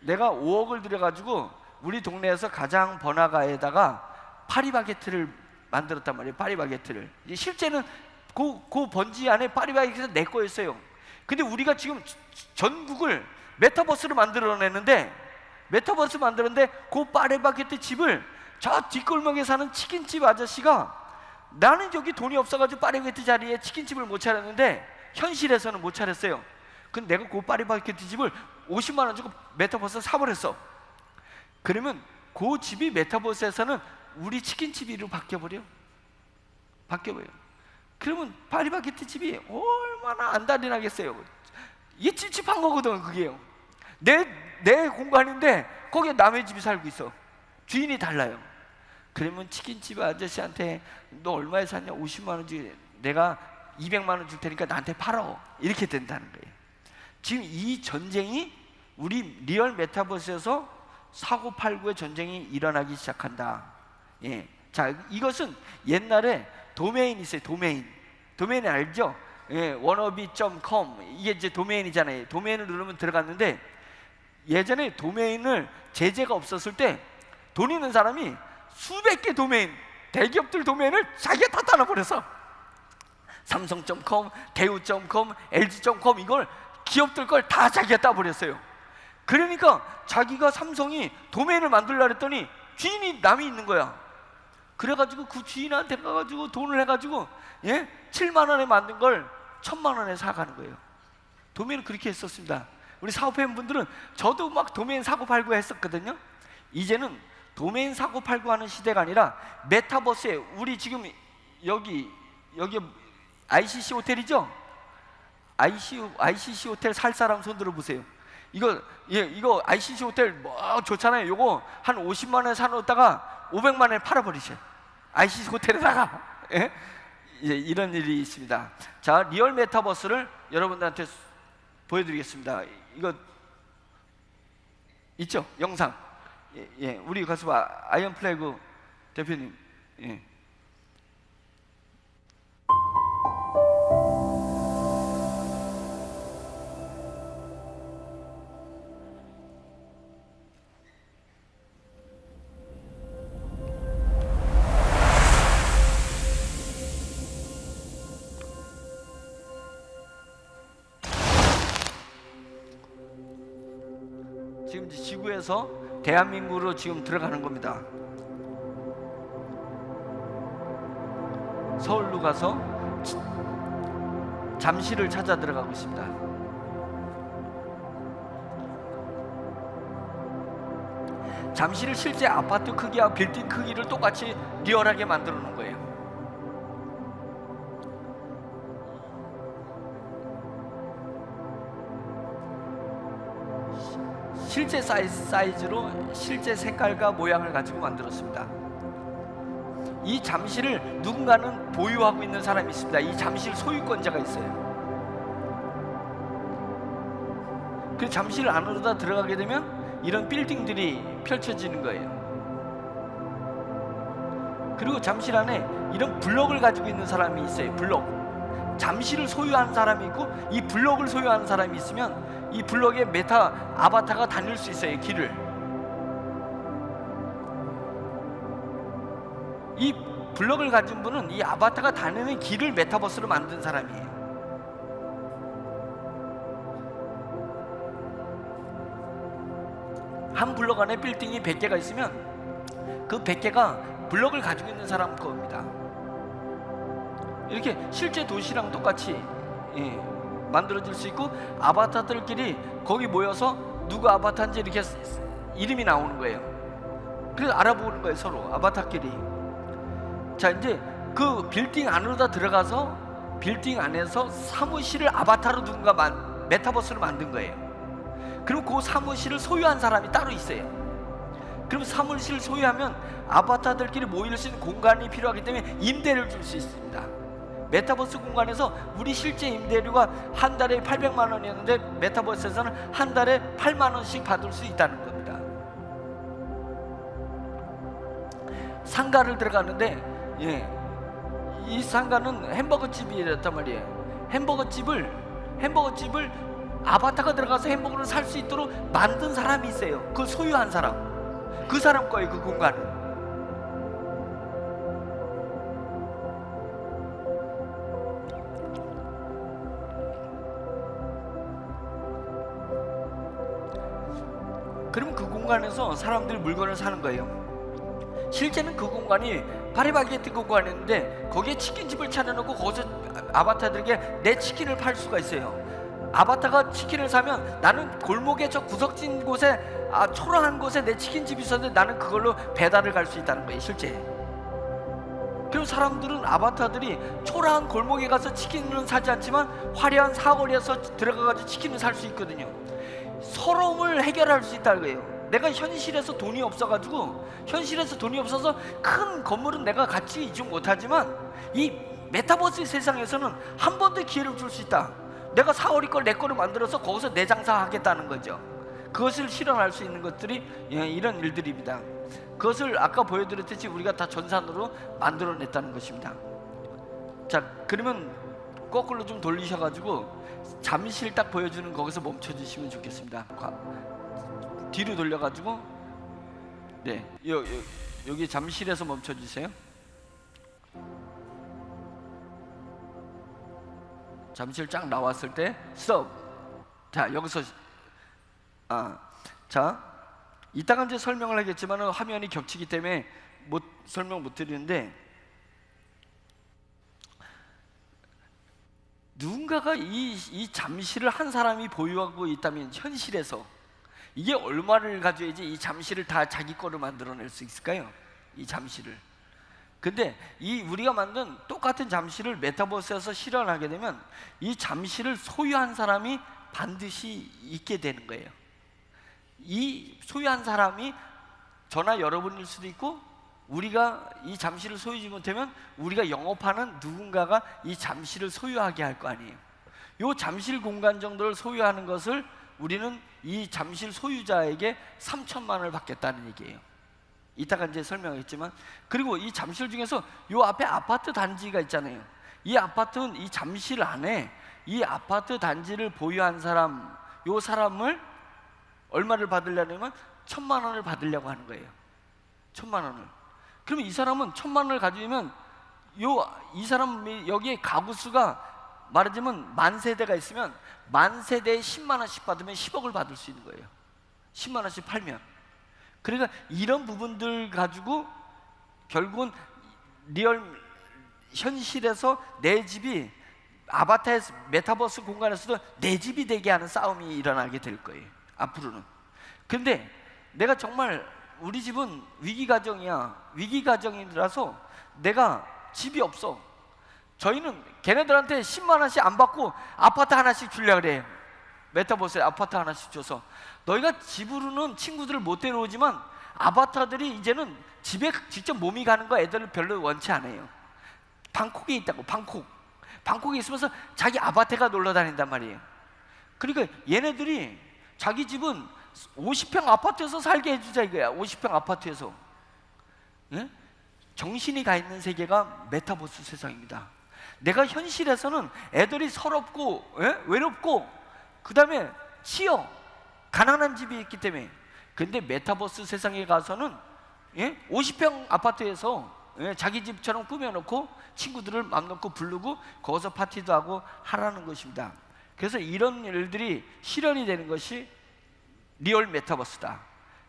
내가 5억을 들여가지고 우리 동네에서 가장 번화가에다가 파리바게트를 만들었단 말이에요. 파리바게트를. 실제는 그 번지 안에 파리바게트가 내 거였어요. 근데 우리가 지금 전국을 메타버스로 만들어냈는데, 메타버스 만들었는데 그 파리바게트 집을 저 뒷골목에 사는 치킨집 아저씨가, 나는 저기 돈이 없어가지고 파리바게트 자리에 치킨집을 못 차렸는데 현실에서는 못 차렸어요. 근데 내가 그 파리바게트 집을 50만 원 주고 메타버스 사버렸어. 그러면 그 집이 메타버스에서는 우리 치킨집으로 바뀌어버려. 그러면 파리바게트 집이 얼마나 안달이 나겠어요. 이게 찝찝한 거거든. 그게요. 내 공간인데 거기에 남의 집이 살고 있어. 주인이 달라요. 그러면 치킨집 아저씨한테 너 얼마에 샀냐? 50만 원 주고 내가 200만 원 줄 테니까 나한테 팔어. 이렇게 된다는 거예요. 지금 이 전쟁이 우리 리얼 메타버스에서 사고팔고의 전쟁이 일어나기 시작한다. 예. 자, 이것은 옛날에 도메인이 있어요. 도메인 알죠? 예, wannabe.com 이게 이제 도메인이잖아요. 도메인을 누르면 들어갔는데, 예전에 도메인을 제재가 없었을 때 돈 있는 사람이 수백 개 도메인, 대기업들 도메인을 자기가 다 따놔버렸어. 삼성.com, 대우.com, LG.com 이걸 기업들 걸 다 자기가 따버렸어요. 그러니까 자기가 삼성이 도메인을 만들려고 했더니 주인이 남이 있는 거야. 그래가지고 그 주인한테 가가지고 돈을 해가지고 7만 원에 만든 걸 1000만 원에 사가는 거예요. 도메인을 그렇게 했었습니다. 우리 사업회원분들은, 저도 막 도메인 사고 팔고 했었거든요. 이제는 도메인 사고 팔고 하는 시대가 아니라 메타버스에, 우리 지금 여기 ICC 호텔이죠? ICC 호텔 살 사람 손 들어보세요. 이거 ICC 호텔 뭐 좋잖아요. 요거 한 50만 원에 사놓다가 500만 원에 팔아버리셔. ICC 호텔에다가. 예? 이제 이런 일이 있습니다. 자, 리얼 메타버스를 여러분들한테 보여드리겠습니다. 이거 있죠? 영상. 예, 우리 가수 아이언 플래그 대표님. 예. 지금 지구에서 대한민국으로 지금 들어가는 겁니다. 서울로 가서 잠실을 찾아 들어가고 있습니다. 잠실을 실제 아파트 크기와 빌딩 크기를 똑같이 리얼하게 만들어 놓은 거예요. 실제 사이즈로 실제 색깔과 모양을 가지고 만들었습니다. 이 잠실을 누군가는 보유하고 있는 사람이 있습니다. 이 잠실 소유권자가 있어요. 그 잠실 안으로 들어가게 되면 이런 빌딩들이 펼쳐지는 거예요. 그리고 잠실 안에 이런 블럭을 가지고 있는 사람이 있어요. 블럭. 잠실을 소유한 사람이 있고 이 블럭을 소유하는 사람이 있으면 이 블럭에 메타 아바타가 다닐 수 있어요. 길을. 이 블럭을 가진 분은 이 아바타가 다니는 길을 메타버스로 만든 사람이에요. 한 블럭 안에 빌딩이 100개가 있으면 그 100개가 블럭을 가지고 있는 사람 겁니다. 이렇게 실제 도시랑 똑같이 만들어질 수 있고, 아바타들끼리 거기 모여서 누구 아바타인지 이렇게 이름이 나오는 거예요. 그래서 알아보는 거예요, 서로 아바타끼리. 자, 이제 그 빌딩 안으로 다 들어가서 빌딩 안에서 사무실을 아바타로 누군가 메타버스로 만든 거예요. 그럼 그 사무실을 소유한 사람이 따로 있어요. 그럼 사무실을 소유하면 아바타들끼리 모일 수 있는 공간이 필요하기 때문에 임대료를 줄 수 있습니다. 메타버스 공간에서 우리 실제 임대료가 한 달에 800만 원이었는데 메타버스에서는 한 달에 8만 원씩 받을 수 있다는 겁니다. 상가를 들어가는데 이 상가는 햄버거 집이랬단 말이에요. 햄버거 집을 아바타가 들어가서 햄버거를 살 수 있도록 만든 사람이 있어요. 그 소유한 사람. 그 사람 거예요, 그 공간은. 그럼 그 공간에서 사람들이 물건을 사는 거예요. 실제는 그 공간이 파리바게뜨 공간이었는데 거기에 치킨집을 차려놓고 거기서 아바타들에게 내 치킨을 팔 수가 있어요. 아바타가 치킨을 사면 나는 골목에 저 구석진 곳에 초라한 곳에 내 치킨집이 있었는데 나는 그걸로 배달을 갈 수 있다는 거예요, 실제. 그리고 사람들은 아바타들이 초라한 골목에 가서 치킨은 사지 않지만 화려한 사거리에서 들어가가지고 치킨을 살 수 있거든요. 서러움을 해결할 수 있다는 거예요. 내가 현실에서 돈이 없어서 큰 건물은 내가 같이 이용 못하지만 이 메타버스 세상에서는 한 번 더 기회를 줄 수 있다. 내가 사거리 걸 내 거를 만들어서 거기서 내 장사하겠다는 거죠. 그것을 실현할 수 있는 것들이 이런 일들입니다. 그것을 아까 보여드렸듯이 우리가 다 전산으로 만들어냈다는 것입니다. 자, 그러면 거꾸로 좀 돌리셔가지고 잠실 딱 보여주는 거기서 멈춰주시면 좋겠습니다. 뒤로 돌려가지고 여기 잠실에서 멈춰주세요. 잠실 쫙 나왔을 때 스톱. 자, 여기서 자, 이따가 이제 설명을 하겠지만 화면이 겹치기 때문에 설명 못 드리는데, 누군가가 이 잠실을 한 사람이 보유하고 있다면 현실에서 이게 얼마를 가져야지 이 잠실을 다 자기 거로 만들어낼 수 있을까요? 이 잠실을. 근데 우리가 만든 똑같은 잠실을 메타버스에서 실현하게 되면 이 잠실을 소유한 사람이 반드시 있게 되는 거예요. 이 소유한 사람이 저나 여러분일 수도 있고, 우리가 이 잠실을 소유하지 못하면 우리가 영업하는 누군가가 이 잠실을 소유하게 할 거 아니에요. 요 잠실 공간 정도를 소유하는 것을 우리는 이 잠실 소유자에게 3천만 원을 받겠다는 얘기예요. 이따가 이제 설명하겠지만, 그리고 이 잠실 중에서 요 앞에 아파트 단지가 있잖아요. 이 아파트는 이 잠실 안에 이 아파트 단지를 보유한 사람, 요 사람을 얼마를 받으려면 1,000만 원을 받으려고 하는 거예요. 1,000만 원을. 그러면 이 사람은 1,000만 원을 가지면 이 사람 여기에 가구 수가 말하자면 10,000세대가 있으면 10,000세대에 10만 원씩 받으면 10억을 받을 수 있는 거예요. 10만 원씩 팔면. 그러니까 이런 부분들 가지고 결국은 리얼 현실에서 내 집이 아바타에서 메타버스 공간에서도 내 집이 되게 하는 싸움이 일어나게 될 거예요, 앞으로는. 근데 내가 정말 우리 집은 위기가정이야. 위기가정이라서 내가 집이 없어. 저희는 걔네들한테 10만 원씩 안 받고 아파트 하나씩 주려고 그래요. 메타버스에 아파트 하나씩 줘서. 너희가 집으로는 친구들을 못 데려오지만 아바타들이 이제는 집에 직접 몸이 가는 거 애들을 별로 원치 않아요. 방콕에 있다고. 방콕에 있으면서 자기 아바타가 놀러 다닌단 말이에요. 그러니까 얘네들이 자기 집은 50평 아파트에서 살게 해주자 이거야. 50평 아파트에서. 예? 정신이 가 있는 세계가 메타버스 세상입니다. 내가 현실에서는 애들이 서럽고, 예? 외롭고, 그 다음에 치여 가난한 집이 있기 때문에. 근데 메타버스 세상에 가서는, 예? 50평 아파트에서, 예? 자기 집처럼 꾸며놓고 친구들을 맘 놓고 부르고 거기서 파티도 하고 하라는 것입니다. 그래서 이런 일들이 실현이 되는 것이 리얼 메타버스다.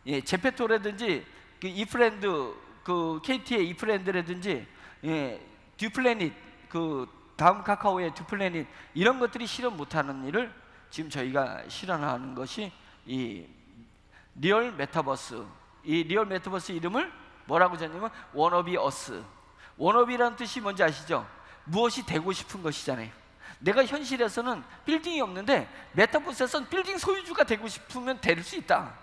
예, 제페토라든지 그 이프랜드, 그 KT의 이프랜드라든지, 예, 듀플래닛, 그 다음 카카오의 듀플래닛, 이런 것들이 실현 못하는 일을 지금 저희가 실현하는 것이 이 리얼 메타버스. 이 리얼 메타버스 이름을 뭐라고 졌냐면 워너비 어스. 워너비라는 뜻이 뭔지 아시죠? 무엇이 되고 싶은 것이잖아요. 내가 현실에서는 빌딩이 없는데 메타버스에서는 빌딩 소유주가 되고 싶으면 될 수 있다.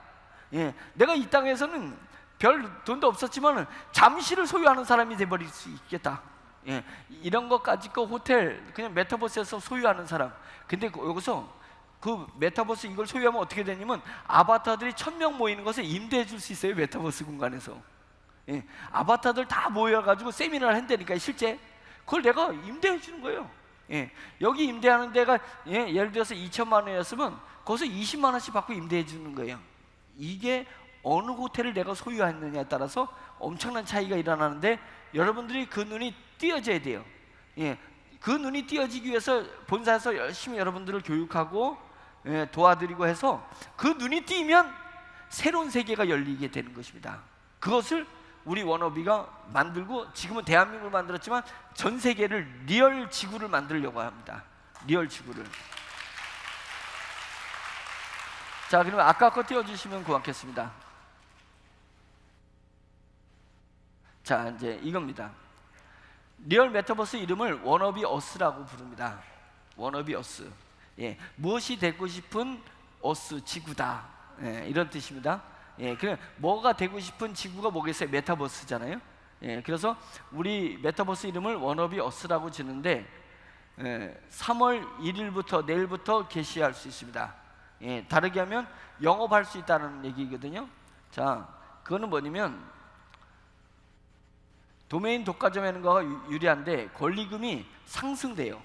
예, 내가 이 땅에서는 별 돈도 없었지만 잠실을 소유하는 사람이 돼버릴 수 있겠다. 예, 이런 것까지 그 호텔 그냥 메타버스에서 소유하는 사람. 근데 여기서 그 메타버스 이걸 소유하면 어떻게 되냐면 아바타들이 1,000명 모이는 것을 임대해 줄 수 있어요. 메타버스 공간에서. 예, 아바타들 다 모여가지고 세미나를 한다니까. 실제 그걸 내가 임대해 주는 거예요. 예, 여기 임대하는 데가, 예, 예를 들어서 2천만 원이었으면 거기서 20만 원씩 받고 임대해 주는 거예요. 이게 어느 호텔을 내가 소유했느냐에 따라서 엄청난 차이가 일어나는데 여러분들이 그 눈이 띄어져야 돼요. 예, 그 눈이 띄어지기 위해서 본사에서 열심히 여러분들을 교육하고, 예, 도와드리고 해서 그 눈이 띄면 새로운 세계가 열리게 되는 것입니다. 그것을 우리 워너비가 만들고, 지금은 대한민국을 만들었지만 전 세계를 리얼 지구를 만들려고 합니다. 리얼 지구를. 자, 그러면 아까 거 띄워주시면 고맙겠습니다. 자, 이제 이겁니다. 리얼 메타버스 이름을 워너비 어스라고 부릅니다. 워너비 어스. 예, 무엇이 되고 싶은 어스, 지구다. 예, 이런 뜻입니다. 예, 그래 뭐가 되고 싶은 지구가 뭐겠어요? 메타버스잖아요. 예, 그래서 우리 메타버스 이름을 워너비 어스라고 지는데, 3월 1일부터 내일부터 게시할 수 있습니다. 예, 다르게 하면 영업할 수 있다는 얘기거든요. 자, 그거는 뭐냐면 도메인 독과점 하는 거가 유리한데 권리금이 상승돼요.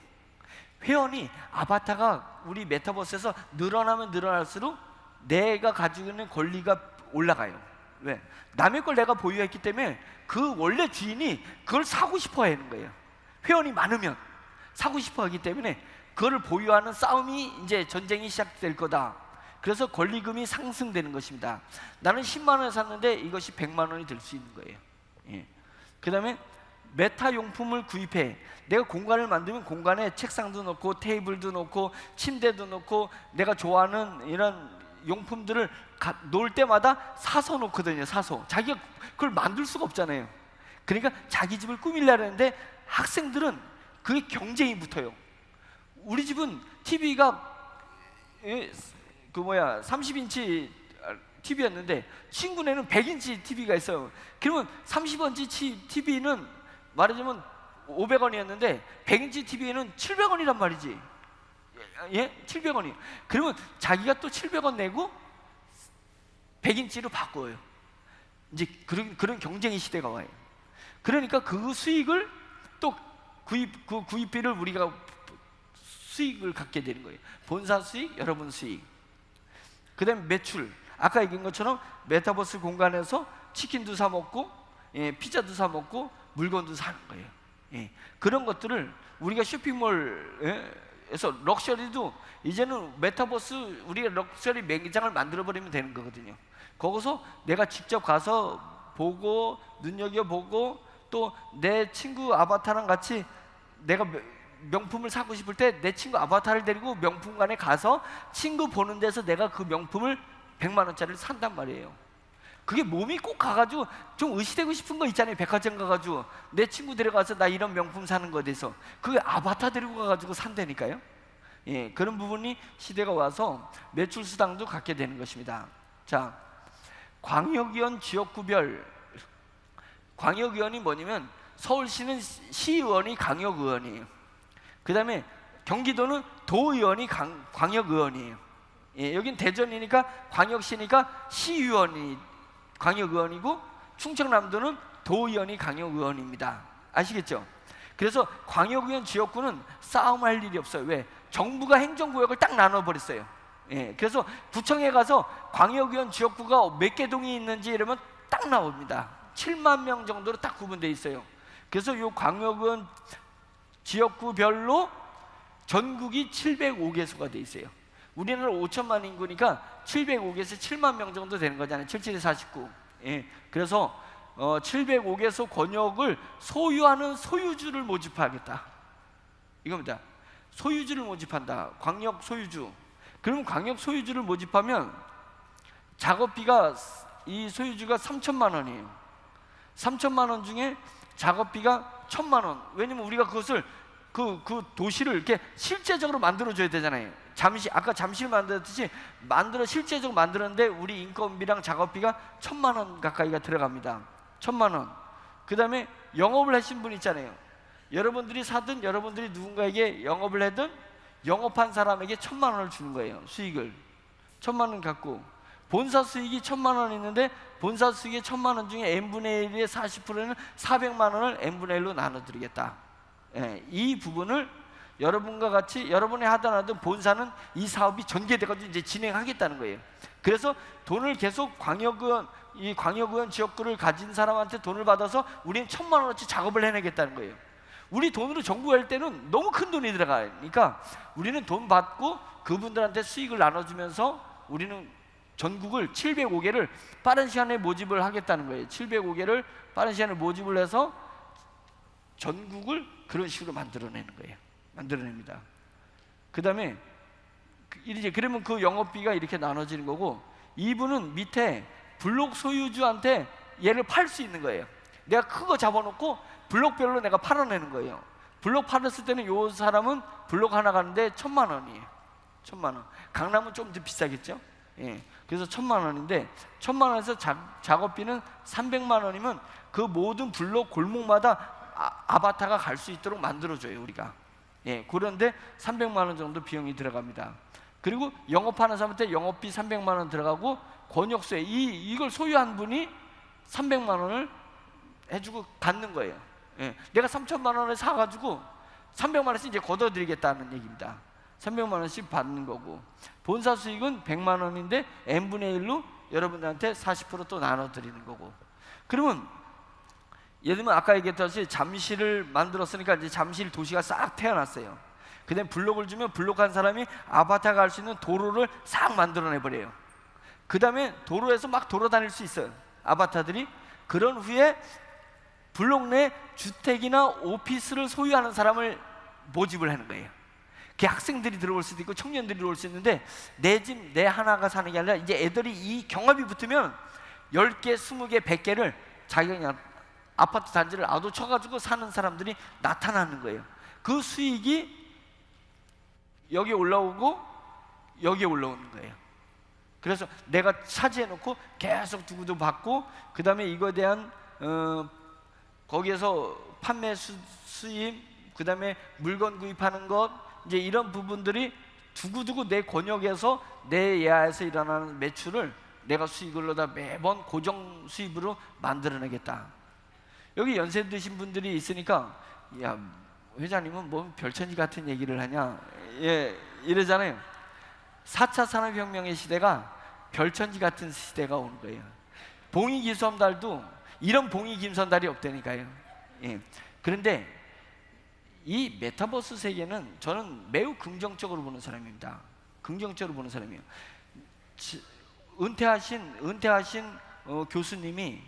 회원이 아바타가 우리 메타버스에서 늘어나면 늘어날수록 내가 가지고 있는 권리가 올라가요. 왜? 남의 걸 내가 보유했기 때문에 그 원래 주인이 그걸 사고 싶어 하는 거예요. 회원이 많으면 사고 싶어 하기 때문에 그거를 보유하는 싸움이, 이제 전쟁이 시작될 거다. 그래서 권리금이 상승되는 것입니다. 나는 10만 원에 샀는데 이것이 100만 원이 될 수 있는 거예요. 예. 그 다음에 메타 용품을 구입해. 내가 공간을 만들면 공간에 책상도 놓고 테이블도 놓고 침대도 놓고 내가 좋아하는 이런 용품들을 놓을 때마다 사서 놓거든요. 사서. 자기가 그걸 만들 수가 없잖아요. 그러니까 자기 집을 꾸밀려고 하는데 학생들은 그게 경쟁이 붙어요. 우리 집은 TV가 30인치 TV였는데 친구네는 100인치 TV가 있어요. 그러면 30인치 TV는 말하자면 500원이었는데 100인치 TV에는 700원이란 말이지. 예? 700원이. 그러면 자기가 또 700원 내고 100인치로 바꿔요. 이제 그런 경쟁의 시대가 와요. 그러니까 그 수익을 또 구입비를 우리가 수익을 갖게 되는 거예요. 본사 수익, 여러분 수익. 그 다음에 매출. 아까 얘기한 것처럼 메타버스 공간에서 치킨도 사 먹고, 예, 피자도 사 먹고, 물건도 사는 거예요. 예, 그런 것들을 우리가 쇼핑몰에서 럭셔리도 이제는 메타버스 우리가 럭셔리 매장을 만들어버리면 되는 거거든요. 거기서 내가 직접 가서 보고 눈여겨보고 또 내 친구 아바타랑 같이 내가 명품을 사고 싶을 때 내 친구 아바타를 데리고 명품관에 가서 친구 보는 데서 내가 그 명품을 100만 원짜리를 산단 말이에요. 그게 몸이 꼭 가가지고 좀 의시되고 싶은 거 있잖아요. 백화점 가가지고 내 친구 데려가서 나 이런 명품 사는 거에 대해서 그게 아바타 데리고 가가지고 산다니까요. 예, 그런 부분이 시대가 와서 매출 수당도 갖게 되는 것입니다. 자, 광역위원 지역구별. 광역위원이 뭐냐면 서울시는 시의원이 광역의원이에요. 그 다음에 경기도는 도의원이 광역의원이에요. 예, 여긴 대전이니까 광역시니까 시의원이 광역의원이고 충청남도는 도의원이 광역의원입니다. 아시겠죠? 그래서 광역의원 지역구는 싸움할 일이 없어요. 왜? 정부가 행정구역을 딱 나눠버렸어요. 예, 그래서 구청에 가서 광역의원 지역구가 몇 개 동이 있는지 이러면 딱 나옵니다. 7만 명 정도로 딱 구분되어 있어요. 그래서 이 광역의원 지역구별로 전국이 705개소가 되어 있어요. 우리나라 5천만 인구니까 705개에서 7만 명 정도 되는 거잖아요. 77에 49. 예, 그래서 705개소 권역을 소유하는 소유주를 모집하겠다. 이겁니다. 소유주를 모집한다. 광역 소유주. 그럼 광역 소유주를 모집하면 작업비가 이 소유주가 3천만 원이에요. 3천만 원 중에 작업비가 1,000만 원. 왜냐면 우리가 그것을 그 도시를 이렇게 실제적으로 만들어줘야 되잖아요. 아까 잠실 만들었듯이 실제적으로 만들었는데 우리 인건비랑 작업비가 1,000만 원 가까이가 들어갑니다. 1,000만 원. 그 다음에 영업을 하신 분 있잖아요. 여러분들이 사든 여러분들이 누군가에게 영업을 하든 영업한 사람에게 1,000만 원을 주는 거예요. 수익을 1,000만 원 갖고 본사 수익이 1,000만 원 있는데 본사 수익의 1,000만 원 중에 n분의 1의 40%는 400만 원을 n분의 1로 나눠드리겠다. 예, 이 부분을 여러분과 같이 여러분이 하든 본사는 이 사업이 전개돼가지고 이제 진행하겠다는 거예요. 그래서 돈을 계속 이 광역의원 지역구를 가진 사람한테 돈을 받아서 우리는 1,000만 원어치 작업을 해내겠다는 거예요. 우리 돈으로 정부할 때는 너무 큰 돈이 들어가니까 우리는 돈 받고 그분들한테 수익을 나눠주면서 우리는 전국을 705개를 빠른 시간에 모집을 하겠다는 거예요. 705개를 빠른 시간에 모집을 해서 전국을 그런 식으로 만들어내는 거예요. 만들어냅니다. 그 다음에 이제 그러면 그 영업비가 이렇게 나눠지는 거고 이분은 밑에 블록 소유주한테 얘를 팔 수 있는 거예요. 내가 크거 잡아놓고 블록별로 내가 팔아내는 거예요. 블록 팔았을 때는 요 사람은 블록 하나 가는데 1,000만 원이에요. 1,000만 원. 강남은 좀 더 비싸겠죠? 예. 그래서 1,000만 원인데 1,000만 원에서 작업비는 300만 원이면 그 모든 블록 골목마다 아바타가 갈 수 있도록 만들어줘요 우리가. 예, 그런데 300만 원 정도 비용이 들어갑니다. 그리고 영업하는 사람한테 영업비 300만 원 들어가고 권역소에 이걸 소유한 분이 300만 원을 해주고 갖는 거예요. 예, 내가 3천만 원을 사가지고 300만 원씩 이제 걷어드리겠다는 얘기입니다. 300만 원씩 받는 거고 본사 수익은 100만 원인데 n분의 1로 여러분들한테 40% 또 나눠드리는 거고. 그러면 예를 들면 아까 얘기했듯이 잠실을 만들었으니까 이제 잠실 도시가 싹 태어났어요. 그 다음에 블록을 주면 블록한 사람이 아파트가 갈 수 있는 도로를 싹 만들어내버려요. 그 다음에 도로에서 막 돌아다닐 수 있어요 아바타들이. 그런 후에 블록 내 주택이나 오피스를 소유하는 사람을 모집을 하는 거예요. 그 학생들이 들어올 수도 있고 청년들이 들어올 수 있는데 내 집 내 하나가 사는 게 아니라 이제 애들이 이 경합이 붙으면 10개, 20개, 100개를 자기가 그냥 아파트 단지를 아도 쳐가지고 사는 사람들이 나타나는 거예요. 그 수익이 여기에 올라오고 여기에 올라오는 거예요. 그래서 내가 차지해 놓고 계속 두고도 받고, 그 다음에 이거에 대한 거기에서 판매 수입, 그 다음에 물건 구입하는 것, 이제 이런 부분들이 두고두고 내 권역에서 내 예하에서 일어나는 매출을 내가 수익을 넣다 매번 고정 수입으로 만들어내겠다. 여기 연세 드신 분들이 있으니까, 야, 회장님은 뭐 별천지 같은 얘기를 하냐, 예, 이러잖아요. 4차 산업혁명의 시대가 별천지 같은 시대가 오는 거예요. 봉이김선달도 이런 봉이김선달이 없다니까요. 예. 그런데 이 메타버스 세계는 저는 매우 긍정적으로 보는 사람입니다. 긍정적으로 보는 사람이에요. 은퇴하신 교수님이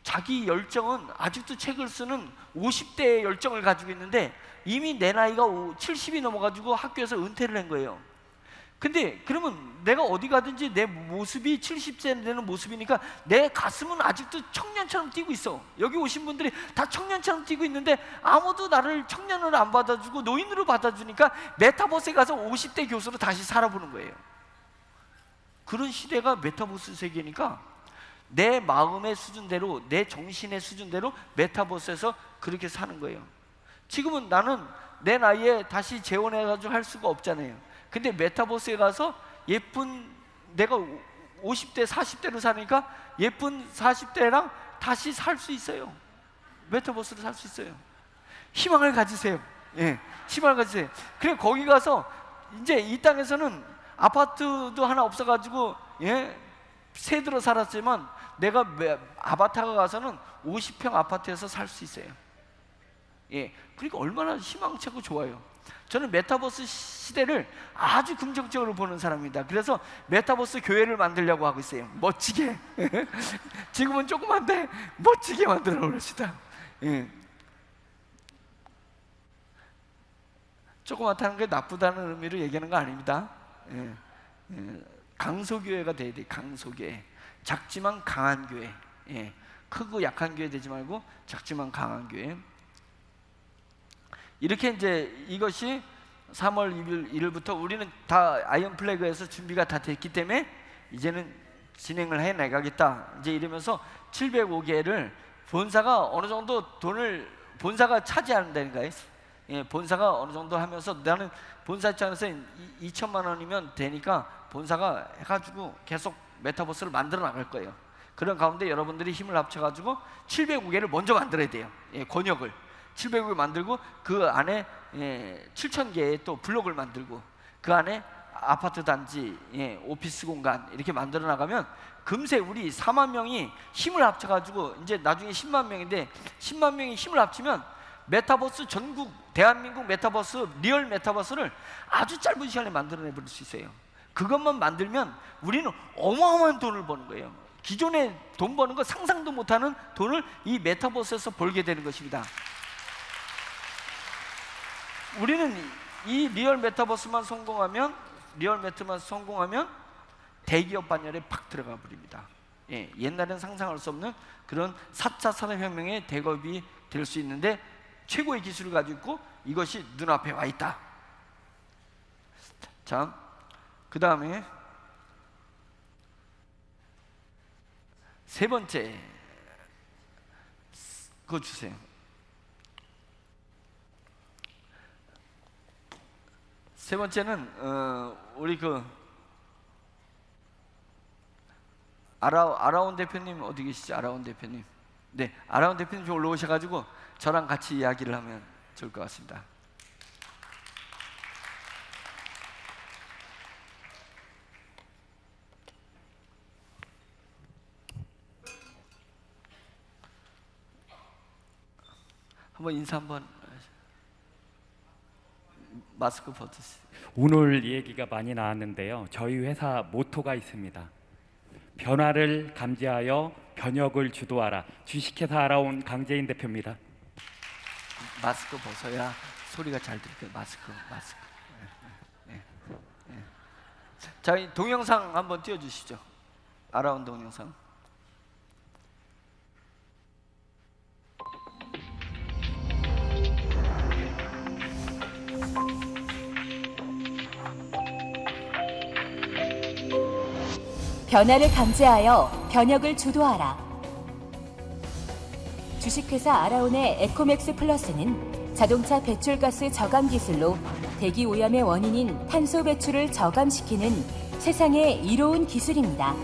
자기 열정은 아직도 책을 쓰는 50대의 열정을 가지고 있는데, 이미 내 나이가 70이 넘어가지고 학교에서 은퇴를 한 거예요. 근데 그러면 내가 어디 가든지 내 모습이 70세 되는 모습이니까 내 가슴은 아직도 청년처럼 뛰고 있어. 여기 오신 분들이 다 청년처럼 뛰고 있는데 아무도 나를 청년으로 안 받아주고 노인으로 받아주니까 메타버스에 가서 50대 교수로 다시 살아보는 거예요. 그런 시대가 메타버스 세계니까 내 마음의 수준대로, 내 정신의 수준대로 메타버스에서 그렇게 사는 거예요. 지금은 나는 내 나이에 다시 재혼해가지고 할 수가 없잖아요. 근데 메타버스에 가서 예쁜, 내가 50대 40대로 사니까 예쁜 40대랑 다시 살 수 있어요. 메타버스로 살 수 있어요. 희망을 가지세요. 예, 희망을 가지세요. 그래, 거기 가서 이제 이 땅에서는 아파트도 하나 없어가지고, 예, 새 들어 살았지만 내가 아바타가 가서는 50평 아파트에서 살 수 있어요. 예, 그러니까 얼마나 희망차고 좋아요. 저는 메타버스 시대를 아주 긍정적으로 보는 사람입니다. 그래서 메타버스 교회를 만들려고 하고 있어요. 멋지게. 지금은 조그만데 멋지게 만들어 놓읍시다. 예. 조그맣다는 게 나쁘다는 의미로 얘기하는 거 아닙니다. 예. 예. 강소교회가 돼야 돼. 강소교회. 작지만 강한 교회. 예. 크고 약한 교회 되지 말고 작지만 강한 교회. 이렇게 이제 이것이 3월 1일부터 우리는 다 아이언 플래그에서 준비가 다 됐기 때문에 이제는 진행을 해 나가겠다. 이제 이러면서 705개를 본사가 어느 정도 돈을 본사가 차지한다니까요. 예, 본사가 어느 정도 하면서 나는 본사 입장에서 2천만 원이면 되니까 본사가 해가지고 계속 메타버스를 만들어 나갈 거예요. 그런 가운데 여러분들이 힘을 합쳐가지고 705개를 먼저 만들어야 돼요. 예, 권역을 700을 만들고 그 안에 7,000개의 또 블록을 만들고 그 안에 아파트 단지, 오피스 공간 이렇게 만들어 나가면 금세 우리 4만 명이 힘을 합쳐가지고 이제 나중에 10만 명인데 10만 명이 힘을 합치면 메타버스 전국 대한민국 메타버스 리얼 메타버스를 아주 짧은 시간에 만들어내 버릴 수 있어요. 그것만 만들면 우리는 어마어마한 돈을 버는 거예요. 기존에 돈 버는 거 상상도 못하는 돈을 이 메타버스에서 벌게 되는 것입니다. 우리는 이 리얼 메타버스만 성공하면 대기업 반열에 팍 들어가 버립니다. 예, 옛날엔 상상할 수 없는 그런 4차 산업혁명의 대기업이 될 수 있는데 최고의 기술을 가지고 있고 이것이 눈앞에 와 있다. 자, 그 다음에 세 번째 그거 주세요. 세 번째는 우리 그 아라온 대표님 어디 계시죠? 아라온 대표님. 네, 아라온 대표님 좀 올라오셔가지고 저랑 같이 이야기를 하면 좋을 것 같습니다. 한번 인사 한번. 마스크 벗으세요. 오늘 얘기가 많이 나왔는데요. 저희 회사 모토가 있습니다. 변화를 감지하여 변혁을 주도하라. 주식회사 아라온 강재인 대표입니다. 마스크 벗어야 소리가 잘 들려요. 마스크. 네. 자, 이 동영상 한번 띄워주시죠. 아라온 동영상. 변화를 감지하여 변혁을 주도하라. 주식회사 아라온의 에코맥스 플러스는 자동차 배출가스 저감 기술로 대기 오염의 원인인 탄소 배출을 저감시키는 세상의 이로운 기술입니다.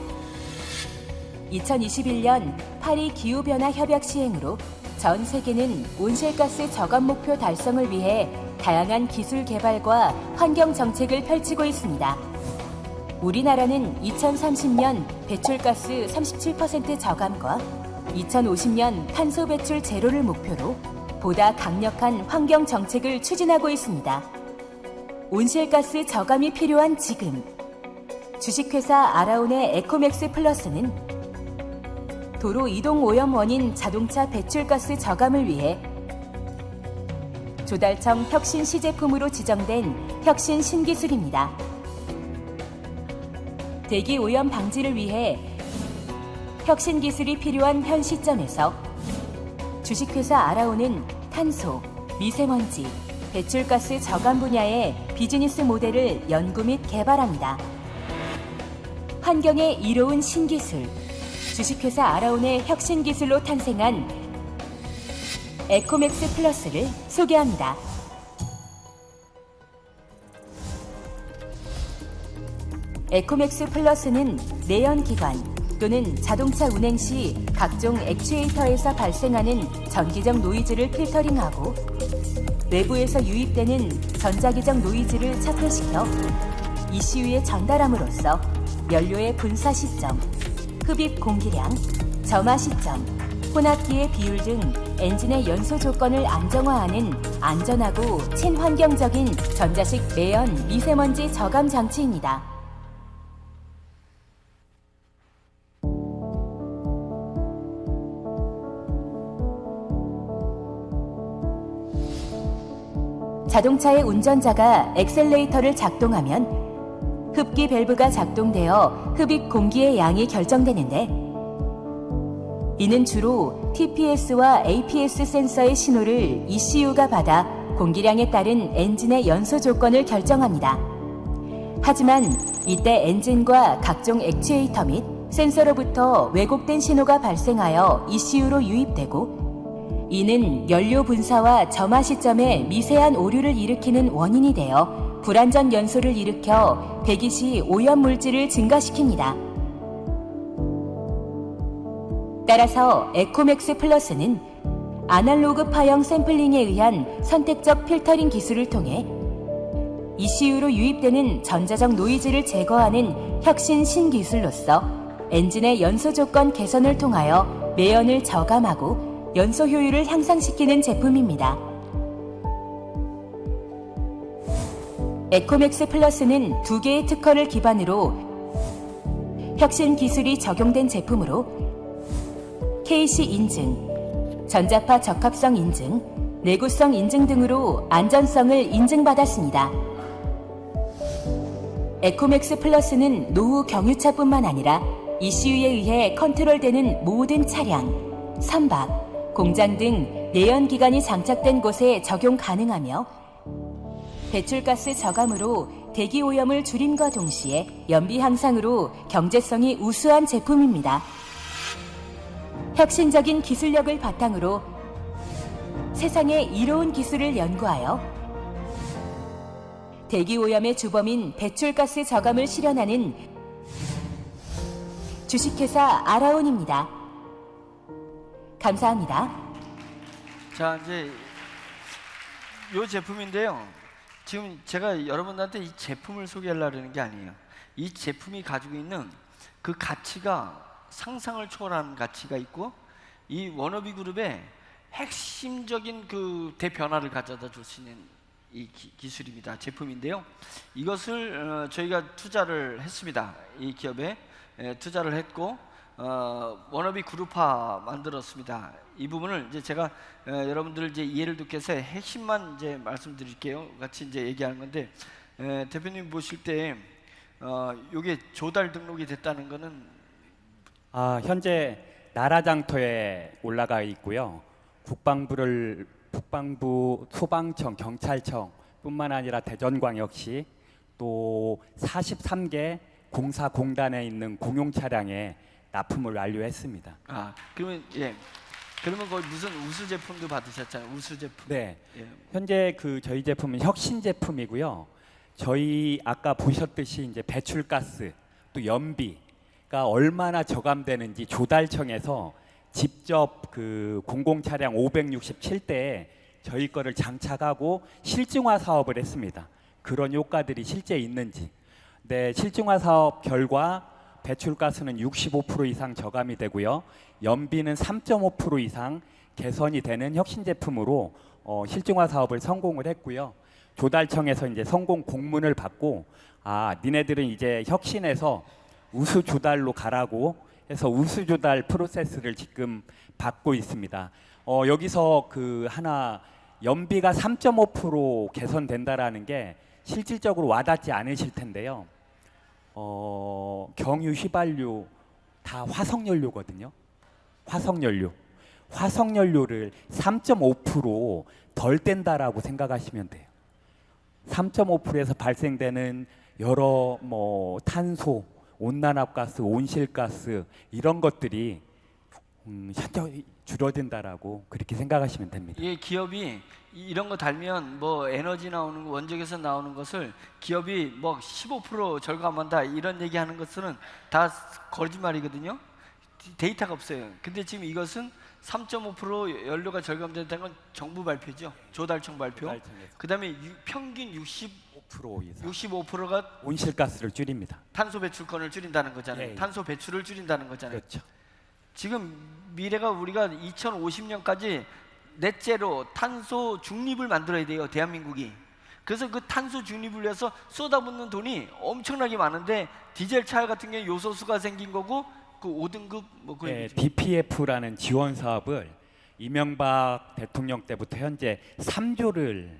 2021년 파리 기후변화 협약 시행으로 전 세계는 온실가스 저감 목표 달성을 위해 다양한 기술 개발과 환경 정책을 펼치고 있습니다. 우리나라는 2030년 배출가스 37% 저감과 2050년 탄소 배출 제로를 목표로 보다 강력한 환경 정책을 추진하고 있습니다. 온실가스 저감이 필요한 지금, 주식회사 아라온의 에코맥스 플러스는 도로 이동 오염 원인 자동차 배출가스 저감을 위해 조달청 혁신 시제품으로 지정된 혁신 신기술입니다. 대기 오염 방지를 위해 혁신 기술이 필요한 현 시점에서 주식회사 아라온은 탄소, 미세먼지, 배출가스 저감 분야의 비즈니스 모델을 연구 및 개발합니다. 환경의 이로운 신기술, 주식회사 아라온의 혁신 기술로 탄생한 에코맥스 플러스를 소개합니다. 에코맥스 플러스는 내연기관 또는 자동차 운행 시 각종 액추에이터에서 발생하는 전기적 노이즈를 필터링하고 외부에서 유입되는 전자기적 노이즈를 차폐시켜 ECU에 전달함으로써 연료의 분사 시점, 흡입 공기량, 점화 시점, 혼합기의 비율 등 엔진의 연소 조건을 안정화하는 안전하고 친환경적인 전자식 매연 미세먼지 저감 장치입니다. 자동차의 운전자가 엑셀레이터를 작동하면 흡기 밸브가 작동되어 흡입 공기의 양이 결정되는데, 이는 주로 TPS와 APS 센서의 신호를 ECU가 받아 공기량에 따른 엔진의 연소 조건을 결정합니다. 하지만 이때 엔진과 각종 액추에이터 및 센서로부터 왜곡된 신호가 발생하여 ECU로 유입되고, 이는 연료 분사와 점화 시점에 미세한 오류를 일으키는 원인이 되어 불안전 연소를 일으켜 배기 시 오염 물질을 증가시킵니다. 따라서 에코맥스 플러스는 아날로그 파형 샘플링에 의한 선택적 필터링 기술을 통해 ECU로 유입되는 전자적 노이즈를 제거하는 혁신 신기술로서 엔진의 연소 조건 개선을 통하여 매연을 저감하고 연소 효율을 향상시키는 제품입니다. 에코맥스 플러스는 2개의 특허를 기반으로 혁신 기술이 적용된 제품으로 KC 인증, 전자파 적합성 인증, 내구성 인증 등으로 안전성을 인증받았습니다. 에코맥스 플러스는 노후 경유차뿐만 아니라 ECU에 의해 컨트롤되는 모든 차량, 선박, 공장 등 내연기관이 장착된 곳에 적용 가능하며 배출가스 저감으로 대기 오염을 줄임과 동시에 연비 향상으로 경제성이 우수한 제품입니다. 혁신적인 기술력을 바탕으로 세상의 이로운 기술을 연구하여 대기 오염의 주범인 배출가스 저감을 실현하는 주식회사 아라온입니다. 감사합니다. 자, 이제 이 제품인데요. 지금 제가 여러분들한테 이 제품을 소개하려고 하는 게 아니에요. 이 제품이 가지고 있는 그 가치가 상상을 초월하는 가치가 있고, 이 워너비 그룹의 핵심적인 그 대변화를 가져다 줄 수 있는 이 기술입니다. 제품인데요. 이것을 저희가 투자를 했습니다. 이 기업에 투자를 했고 워너비 그룹화 만들었습니다. 이 부분을 이제 제가 여러분들 이제 이해를 돕기 위해서 핵심만 이제 말씀드릴게요. 같이 이제 얘기하는 건데, 대표님 보실 때 요게 조달 등록이 됐다는 거는 현재 나라장터에 올라가 있고요. 국방부 소방청, 경찰청뿐만 아니라 대전광역시 또 43개 공사공단에 있는 공용 차량에 납품을 완료했습니다. 아, 그러면 예. 그러면 거기 무슨 우수 제품도 받으셨잖아요. 우수 제품. 네, 예. 현재 저희 제품은 혁신 제품이고요. 저희 아까 보셨듯이 이제 배출가스 또 연비가 얼마나 저감되는지 조달청에서 직접 공공 차량 567대에 저희 거를 장착하고 실증화 사업을 했습니다. 그런 효과들이 실제 있는지. 네, 실증화 사업 결과 배출가스는 65% 이상 저감이 되고요. 연비는 3.5% 이상 개선이 되는 혁신 제품으로 실증화 사업을 성공을 했고요. 조달청에서 이제 성공 공문을 받고 니네들은 이제 혁신에서 우수 조달로 가라고 해서 우수 조달 프로세스를 지금 받고 있습니다. 여기서 하나 연비가 3.5% 개선된다라는 게 실질적으로 와닿지 않으실 텐데요. 경유 휘발유 다 화석연료거든요. 화석연료를 3.5%덜 뗀다라고 생각하시면 돼요. 3.5%에서 발생되는 여러 탄소, 온난화가스, 온실가스 이런 것들이 현저히 줄어든다라고 그렇게 생각하시면 됩니다. 예, 기업이 이런 거 달면 뭐 에너지 나오는 거, 원적에서 나오는 것을 기업이 뭐 15% 절감한다 이런 얘기하는 것은 다 거짓말이거든요. 데이터가 없어요. 근데 지금 이것은 3.5% 연료가 절감된다는 건 정부 발표죠. 조달청 발표. 그다음에 평균 5% 이상 65%가 온실가스를 줄입니다. 탄소 배출권을 줄인다는 거잖아요. 예. 탄소 배출을 줄인다는 거잖아요. 그렇죠. 지금 미래가 우리가 2050년까지 넷제로 탄소 중립을 만들어야 돼요. 대한민국이. 그래서 그 탄소 중립을 위해서 쏟아붓는 돈이 엄청나게 많은데 디젤 차 같은 경우 요소수가 생긴 거고 그 5등급 뭐 그런 네, DPF라는 지원 사업을 이명박 대통령 때부터 현재 3조를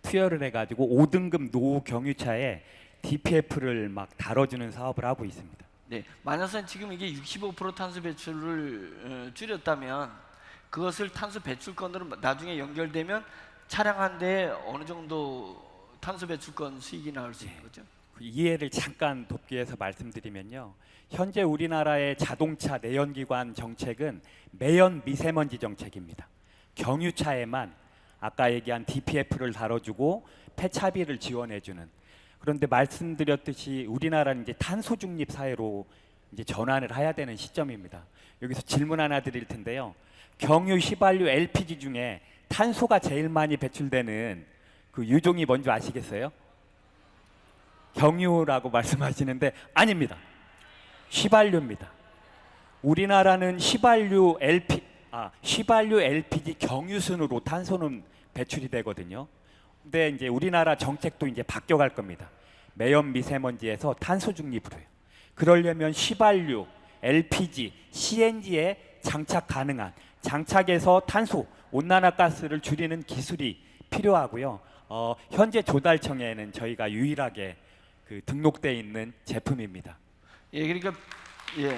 투여를 해가지고 5등급 노후 경유차에 DPF를 막 다뤄주는 사업을 하고 있습니다. 네, 만약에 지금 이게 65% 탄소 배출을 줄였다면 그것을 탄소 배출권으로 나중에 연결되면 차량 한 대에 어느 정도 탄소 배출권 수익이 나올 수 있는 거죠? 이해를 잠깐 돕기 위해서 말씀드리면요. 현재 우리나라의 자동차 내연기관 정책은 매연 미세먼지 정책입니다. 경유차에만 아까 얘기한 DPF를 다뤄주고 폐차비를 지원해주는. 그런데 말씀드렸듯이 우리나라는 이제 탄소 중립 사회로 이제 전환을 해야 되는 시점입니다. 여기서 질문 하나 드릴 텐데요. 경유, 휘발유, LPG 중에 탄소가 제일 많이 배출되는 그 유종이 뭔지 아시겠어요? 경유라고 말씀하시는데 아닙니다. 휘발유입니다. 우리나라는 휘발유, LPG 경유순으로 탄소는 배출이 되거든요. 근데 이제 우리나라 정책도 이제 바뀌어갈 겁니다. 매연 미세먼지에서 탄소 중립으로요. 그러려면 휘발유, LPG, CNG에 장착 가능한 장착에서 탄소, 온난화가스를 줄이는 기술이 필요하고요. 현재 조달청에는 저희가 유일하게 등록돼 있는 제품입니다. 예, 그러니까 예,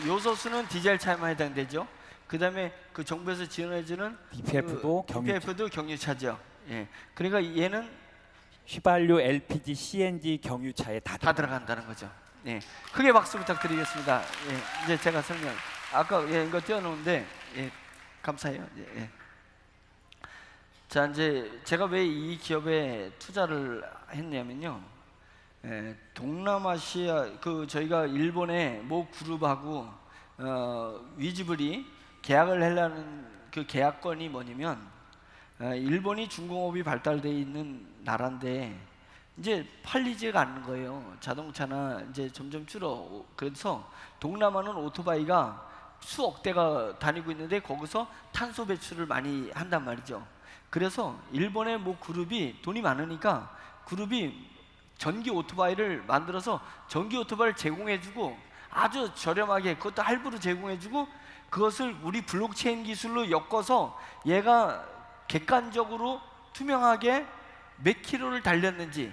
요소수는 디젤 차에만 해당되죠. 그다음에 그 정부에서 지원해주는 DPF도 DPF도 경유차죠. 예, 그러니까 얘는 휘발유, LPG, CNG 경유차에 다 들어간다는 거죠. 예, 크게 박수 부탁드리겠습니다. 예, 이제 제가 설명. 아까 이거 띄워놓은데 감사해요. 예. 자, 이제 제가 왜 이 기업에 투자를 했냐면요. 동남아시아 저희가 일본의 모 그룹하고 위즈블이 계약을 하려는 그 계약건이 뭐냐면 일본이 중공업이 발달돼 있는 나라인데 이제 팔리지가 않는 거예요. 자동차나 이제 점점 줄어. 그래서 동남아는 오토바이가 수억 대가 다니고 있는데 거기서 탄소 배출을 많이 한단 말이죠. 그래서 일본의 뭐 그룹이 돈이 많으니까 그룹이 전기 오토바이를 만들어서 전기 오토바이를 제공해주고 아주 저렴하게 그것도 할부로 제공해주고 그것을 우리 블록체인 기술로 엮어서 얘가 객관적으로 투명하게 몇 킬로를 달렸는지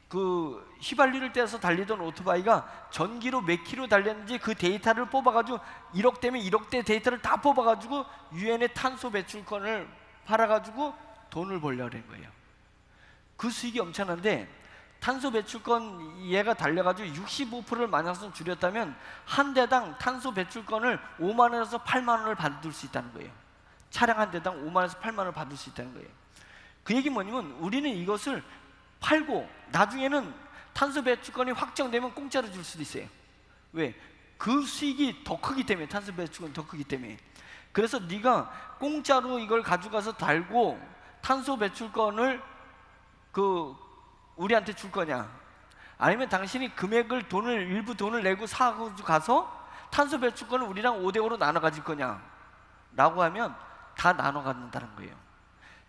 그 휘발유를 떼서 달리던 오토바이가 전기로 몇 킬로 달렸는지 그 데이터를 뽑아가지고 1억 대면 1억 대 데이터를 다 뽑아가지고 유엔의 탄소 배출권을 팔아가지고 돈을 벌려는 거예요. 그 수익이 엄청난데 탄소 배출권 얘가 달려가지고 65%를 마이너스 줄였다면 한 대당 탄소 배출권을 5만 원에서 8만 원을 받을 수 있다는 거예요. 차량 한 대당 5만 원에서 8만 원을 받을 수 있다는 거예요. 그 얘기 뭐냐면 우리는 이것을 팔고 나중에는 탄소 배출권이 확정되면 공짜로 줄 수도 있어요. 왜? 그 수익이 더 크기 때문에, 탄소 배출권이 더 크기 때문에. 그래서 네가 공짜로 이걸 가져가서 달고 탄소 배출권을 우리한테 줄 거냐, 아니면 당신이 금액을 일부 돈을 내고 사고 가서 탄소 배출권을 우리랑 5대5로 나눠 가질 거냐 라고 하면 다 나눠 갖는다는 거예요.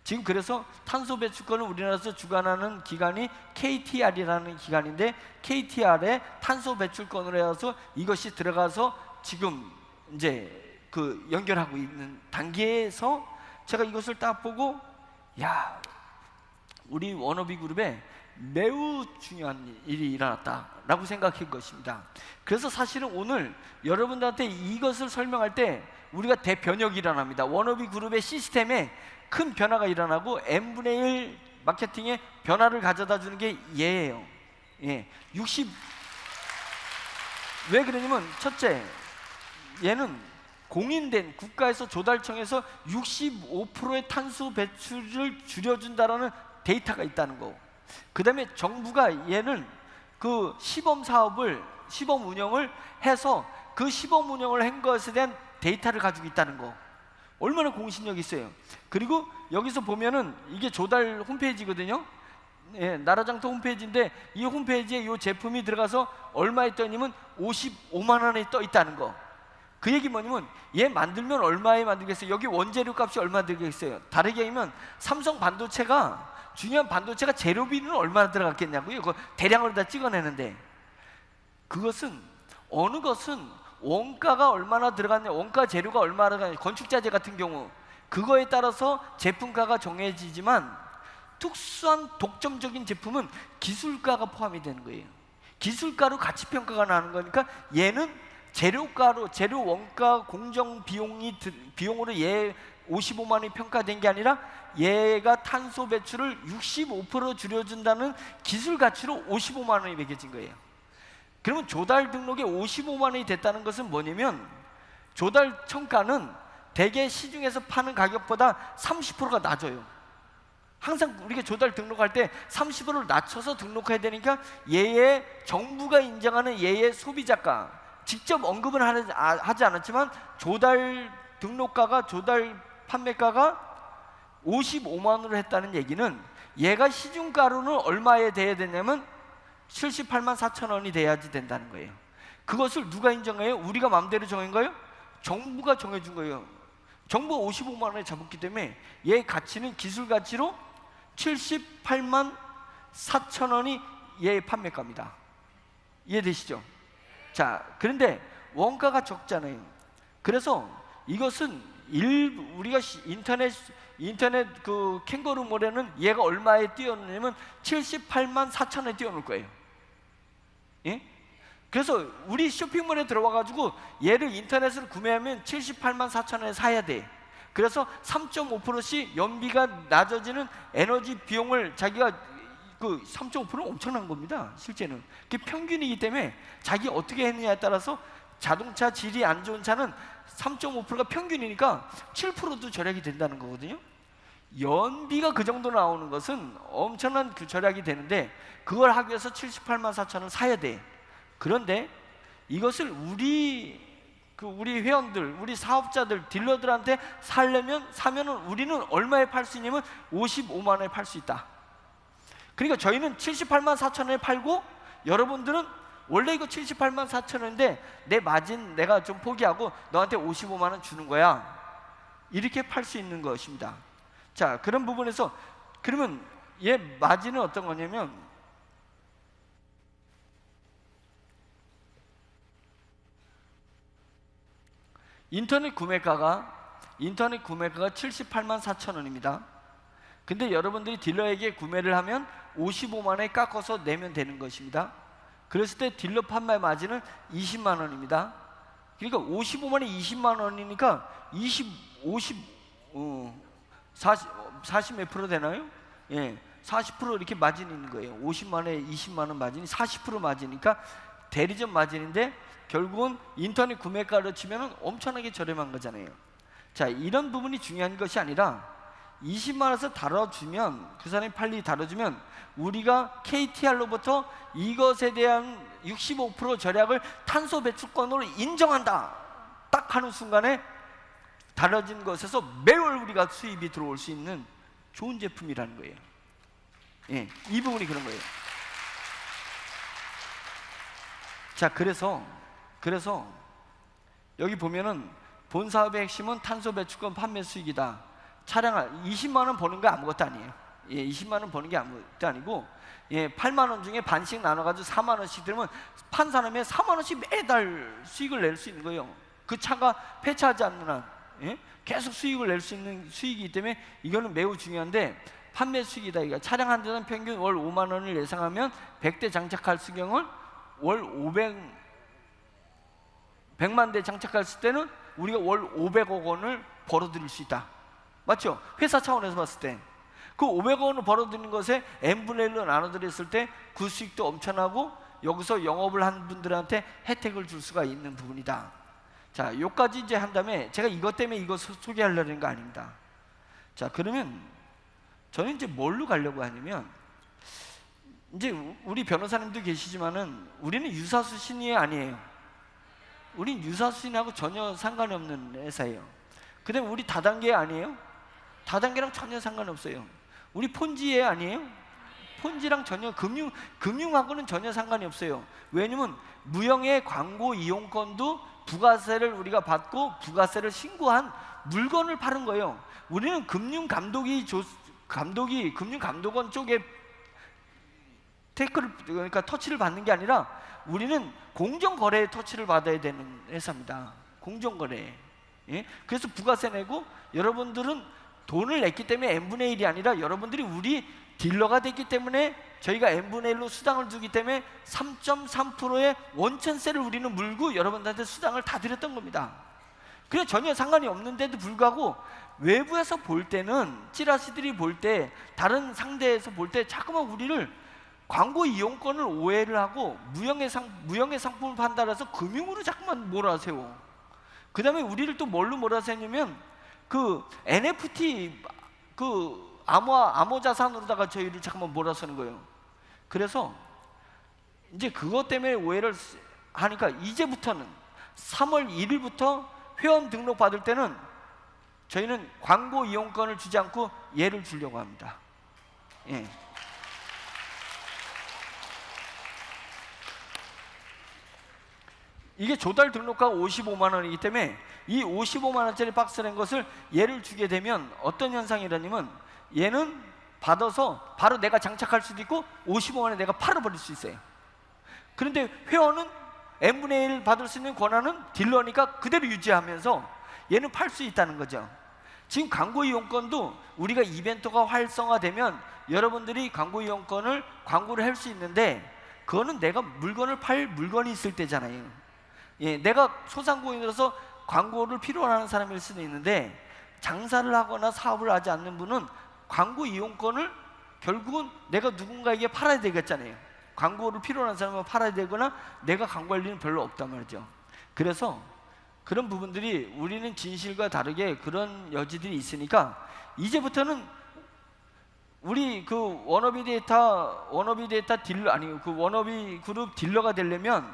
지금 그래서 탄소 배출권을 우리나라에서 주관하는 기관이 KTR이라는 기관인데, KTR에 탄소 배출권으로 해서 이것이 들어가서 지금 이제 연결하고 있는 단계에서 제가 이것을 딱 보고, 야, 우리 워너비 그룹에 매우 중요한 일이 일어났다라고 생각한 것입니다. 그래서 사실은 오늘 여러분들한테 이것을 설명할 때 우리가 대변혁이 일어납니다. 워너비 그룹의 시스템에 큰 변화가 일어나고 n분의 1 마케팅에 변화를 가져다 주는 게 얘예요. 예, 왜 그러냐면, 첫째, 얘는 공인된 국가에서 조달청에서 65%의 탄소 배출을 줄여준다라는 데이터가 있다는 거. 그 다음에 정부가 얘는 그 시범 운영을 해서 그 시범 운영을 한 것에 대한 데이터를 가지고 있다는 거. 얼마나 공신력이 있어요. 그리고 여기서 보면은 이게 조달 홈페이지거든요. 예, 나라장터 홈페이지인데 이 홈페이지에 이 제품이 들어가서 얼마에 떠있냐면 55만 원에 떠 있다는 거. 그 얘기 뭐냐면 얘 만들면 얼마에 만들겠어요? 여기 원재료 값이 얼마 들겠어요? 다르게 하면 삼성 반도체가, 중요한 반도체가 재료비는 얼마나 들어갔겠냐고요. 그거 대량으로 다 찍어내는데, 그것은 어느 것은 원가가 얼마나 들어갔냐, 원가 재료가 얼마나 들어갔냐, 건축자재 같은 경우 그거에 따라서 제품가가 정해지지만 특수한 독점적인 제품은 기술가가 포함이 되는 거예요. 기술가로 가치평가가 나는 거니까 얘는 재료가로, 재료 원가 공정 비용으로 얘 55만 원이 평가된 게 아니라 얘가 탄소 배출을 65% 줄여준다는 기술 가치로 55만 원이 매겨진 거예요. 그러면 조달 등록에 55만 원이 됐다는 것은 뭐냐면, 조달 청가는 대개 시중에서 파는 가격보다 30%가 낮아요. 항상 우리가 조달 등록할 때 30%를 낮춰서 등록해야 되니까 얘의 정부가 인정하는 얘의 소비자가, 직접 언급은 하지 않았지만 조달 등록가가, 조달 판매가가 55만 원으로 했다는 얘기는 얘가 시중가로는 얼마에 돼야 되냐면 78만 4천 원이 돼야지 된다는 거예요. 그것을 누가 인정해요? 우리가 마음대로 정한 거예요? 정부가 정해준 거예요. 정부가 55만 원에 잡았기 때문에 얘의 가치는 기술 가치로 78만 4천 원이 얘의 판매가입니다. 이해되시죠? 자, 그런데 원가가 적잖아요. 그래서 이것은 우리가 인터넷 그 캥거루몰에는 얘가 얼마에 띄워놓냐면 78만 4천에 띄워놓을 거예요. 예? 그래서 우리 쇼핑몰에 들어와가지고 얘를 인터넷으로 구매하면 78만 4천원에 사야 돼. 그래서 3.5%씩 연비가 낮아지는 에너지 비용을 자기가 3.5%는 엄청난 겁니다. 실제는 그게 평균이기 때문에 자기 어떻게 했느냐에 따라서 자동차 질이 안 좋은 차는 3.5%가 평균이니까 7%도 절약이 된다는 거거든요. 연비가 그 정도 나오는 것은 엄청난 절약이 되는데, 그걸 하기 위해서 78만 4천원 사야 돼. 그런데 이것을 우리 회원들, 우리 사업자들, 딜러들한테 사면은 우리는 얼마에 팔 수 있냐면 55만 원에 팔 수 있다. 그러니까 저희는 78만 4천원에 팔고, 여러분들은 원래 이거 78만 4천원인데 내 마진 내가 좀 포기하고 너한테 55만 원 주는 거야. 이렇게 팔 수 있는 것입니다. 자, 그런 부분에서 그러면 얘 마진은 어떤 거냐면, 인터넷 구매가가 78만 4천 원입니다. 근데 여러분들이 딜러에게 구매를 하면 55만 원에 깎아서 내면 되는 것입니다. 그랬을 때 딜러 판매 마진은 20만 원입니다. 그러니까 55만 원에 20만 원이니까 40 몇 프로 되나요? 예, 40% 이렇게 마진이 있는 거예요. 50만 원에 20만 원 마진이 40% 마진이니까 대리점 마진인데 결국은 인터넷 구매가로 치면 엄청나게 저렴한 거잖아요. 자, 이런 부분이 중요한 것이 아니라 20만 원에서 다뤄주면, 그 사람이 빨리 다뤄주면 우리가 KTR로부터 이것에 대한 65% 절약을 탄소 배출권으로 인정한다 딱 하는 순간에 다뤄진 것에서 매월 우리가 수입이 들어올 수 있는 좋은 제품이라는 거예요. 예, 이 부분이 그런 거예요. 자, 그래서 여기 보면은 본 사업의 핵심은 탄소 배출권 판매 수익이다. 차량을 20만 원 버는 게 아무것도 아니에요. 예, 20만 원 버는 게 아무것도 아니고, 예, 8만 원 중에 반씩 나눠가지고 4만 원씩 들으면 판 사람에 4만 원씩 매달 수익을 낼 수 있는 거예요. 그 차가 폐차하지 않는 한, 예? 계속 수익을 낼 수 있는 수익이기 때문에 이거는 매우 중요한데, 판매 수익이다. 이거 차량 한 대당 평균 월 5만 원을 예상하면 100대 장착할 수경을 월 100만 대 장착할 때는 우리가 월 500억 원을 벌어들일 수 있다. 맞죠? 회사 차원에서 봤을 때 그 500억 원을 벌어들이는 것에 n분의 1로 나눠드렸을 때 그 수익도 엄청나고 여기서 영업을 한 분들한테 혜택을 줄 수가 있는 부분이다. 자, 요까지 이제 한 다음에 제가 이것 때문에 이거 소개하려는 거 아닙니다. 자, 그러면 저는 이제 뭘로 가려고 하냐면, 이제 우리 변호사님도 계시지만은 우리는 유사수신이 아니에요. 우린 유사수신하고 전혀 상관이 없는 회사예요. 그 다음에 우리 다단계 아니에요? 다단계랑 전혀 상관이 없어요. 우리 폰지에 아니에요? 폰지랑 전혀 금융하고는 전혀 상관이 없어요. 왜냐면 무형의 광고 이용권도 부가세를 우리가 받고 부가세를 신고한 물건을 파는 거예요. 우리는 금융감독원 쪽에 태클을, 그러니까 터치를 받는 게 아니라 우리는 공정거래에 터치를 받아야 되는 회사입니다. 공정거래. 예? 그래서 부가세 내고, 여러분들은 돈을 냈기 때문에 n분의 1이 아니라 여러분들이 우리 딜러가 됐기 때문에 저희가 n분의 1로 수당을 주기 때문에 3.3%의 원천세를 우리는 물고 여러분들한테 수당을 다 드렸던 겁니다. 그냥 전혀 상관이 없는데도 불구하고 외부에서 볼 때는, 찌라시들이 볼 때, 다른 상대에서 볼 때 자꾸만 우리를 광고 이용권을 오해를 하고 무형의 상품을 판다고 해서 금융으로 자꾸만 몰아세워. 그 다음에 우리를 또 뭘로 몰아세우냐면 그 NFT 그 암호 자산으로다가 저희를 잠깐만 몰아서는 거예요. 그래서 이제 그것 때문에 오해를 하니까 이제부터는 3월 1일부터 회원 등록 받을 때는 저희는 광고 이용권을 주지 않고 얘를 주려고 합니다. 예. 이게 조달 등록가가 55만 원이기 때문에 이 55만 원짜리 박스 낸 것을 얘를 주게 되면 어떤 현상이라냐면, 얘는 받아서 바로 내가 장착할 수도 있고 55만 원에 내가 팔아버릴 수 있어요. 그런데 회원은 n분의 1 받을 수 있는 권한은 딜러니까 그대로 유지하면서 얘는 팔 수 있다는 거죠. 지금 광고 이용권도 우리가 이벤트가 활성화되면 여러분들이 광고 이용권을 광고를 할 수 있는데, 그거는 내가 물건을 팔 물건이 있을 때잖아요. 예, 내가 소상공인으로서 광고를 필요로 하는 사람일 수도 있는데, 장사를 하거나 사업을 하지 않는 분은 광고 이용권을 결국은 내가 누군가에게 팔아야 되겠잖아요. 광고를 필요로 하는 사람은 팔아야 되거나 내가 광고할 일은 별로 없단 말이죠. 그래서 그런 부분들이 우리는 진실과 다르게 그런 여지들이 있으니까, 이제부터는 우리 그 워너비 데이터 딜러, 아니 그 워너비 그룹 딜러가 되려면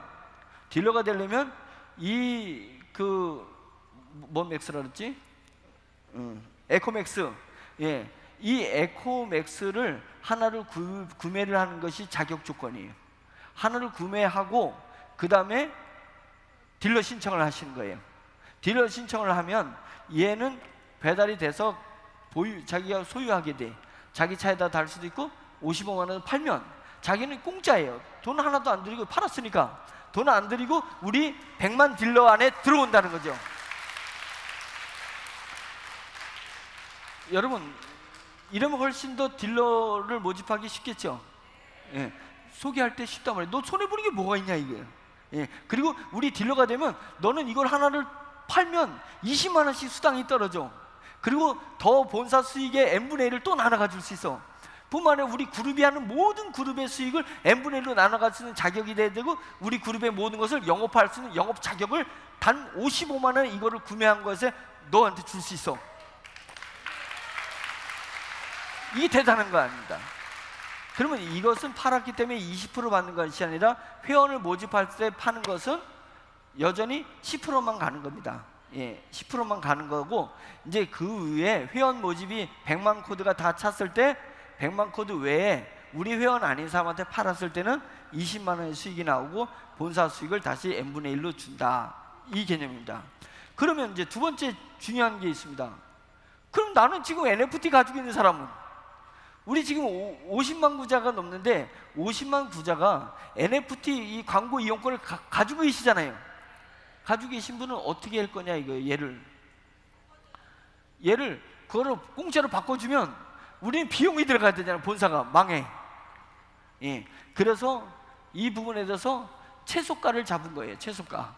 이 그 뭔 맥스라 그랬지? 에코맥스. 예, 이 에코맥스를 하나를 구매를 하는 것이 자격 조건이에요. 하나를 구매하고 그 다음에 딜러 신청을 하시는 거예요. 딜러 신청을 하면 얘는 배달이 돼서 자기가 소유하게 돼. 자기 차에다 달 수도 있고 55만 원을 팔면 자기는 공짜예요. 돈 하나도 안 들이고 팔았으니까 돈 안 들이고 우리 100만 딜러 안에 들어온다는 거죠. 여러분, 이러면 훨씬 더 딜러를 모집하기 쉽겠죠. 예, 소개할 때 쉽단 말이에요. 너 손해보는 게 뭐가 있냐 이거예요. 예, 그리고 우리 딜러가 되면 너는 이걸 하나를 팔면 20만 원씩 수당이 떨어져. 그리고 더 본사 수익의 n분의 1을 또 나눠 가질 수 있어. 뿐만 아니라 우리 그룹이 하는 모든 그룹의 수익을 n분의 1로 나눠갈 수 있는 자격이 돼야 되고, 우리 그룹의 모든 것을 영업할 수 있는 영업 자격을 단 55만 원에 이거를 구매한 것에 너한테 줄 수 있어. 이게 대단한 거 아닙니다. 그러면 이것은 팔았기 때문에 20% 받는 것이 아니라 회원을 모집할 때 파는 것은 여전히 10%만 가는 겁니다. 예, 10%만 가는 거고, 이제 그 위에 회원 모집이 100만 코드가 다 찼을 때 100만 코드 외에 우리 회원 아닌 사람한테 팔았을 때는 20만 원의 수익이 나오고 본사 수익을 다시 n분의 1로 준다. 이 개념입니다. 그러면 이제 두 번째 중요한 게 있습니다. 그럼 나는 지금 NFT 가지고 있는 사람은, 우리 지금 50만 구자가 넘는데 50만 구자가 NFT 이 광고 이용권을 가지고 계시잖아요. 가지고 계신 분은 어떻게 할 거냐 이거. 얘를 그거를 공짜로 바꿔주면 우리는 비용이 들어가야 되잖아요. 본사가 망해. 예, 그래서 이 부분에 대해서 최소가를 잡은 거예요. 최소가.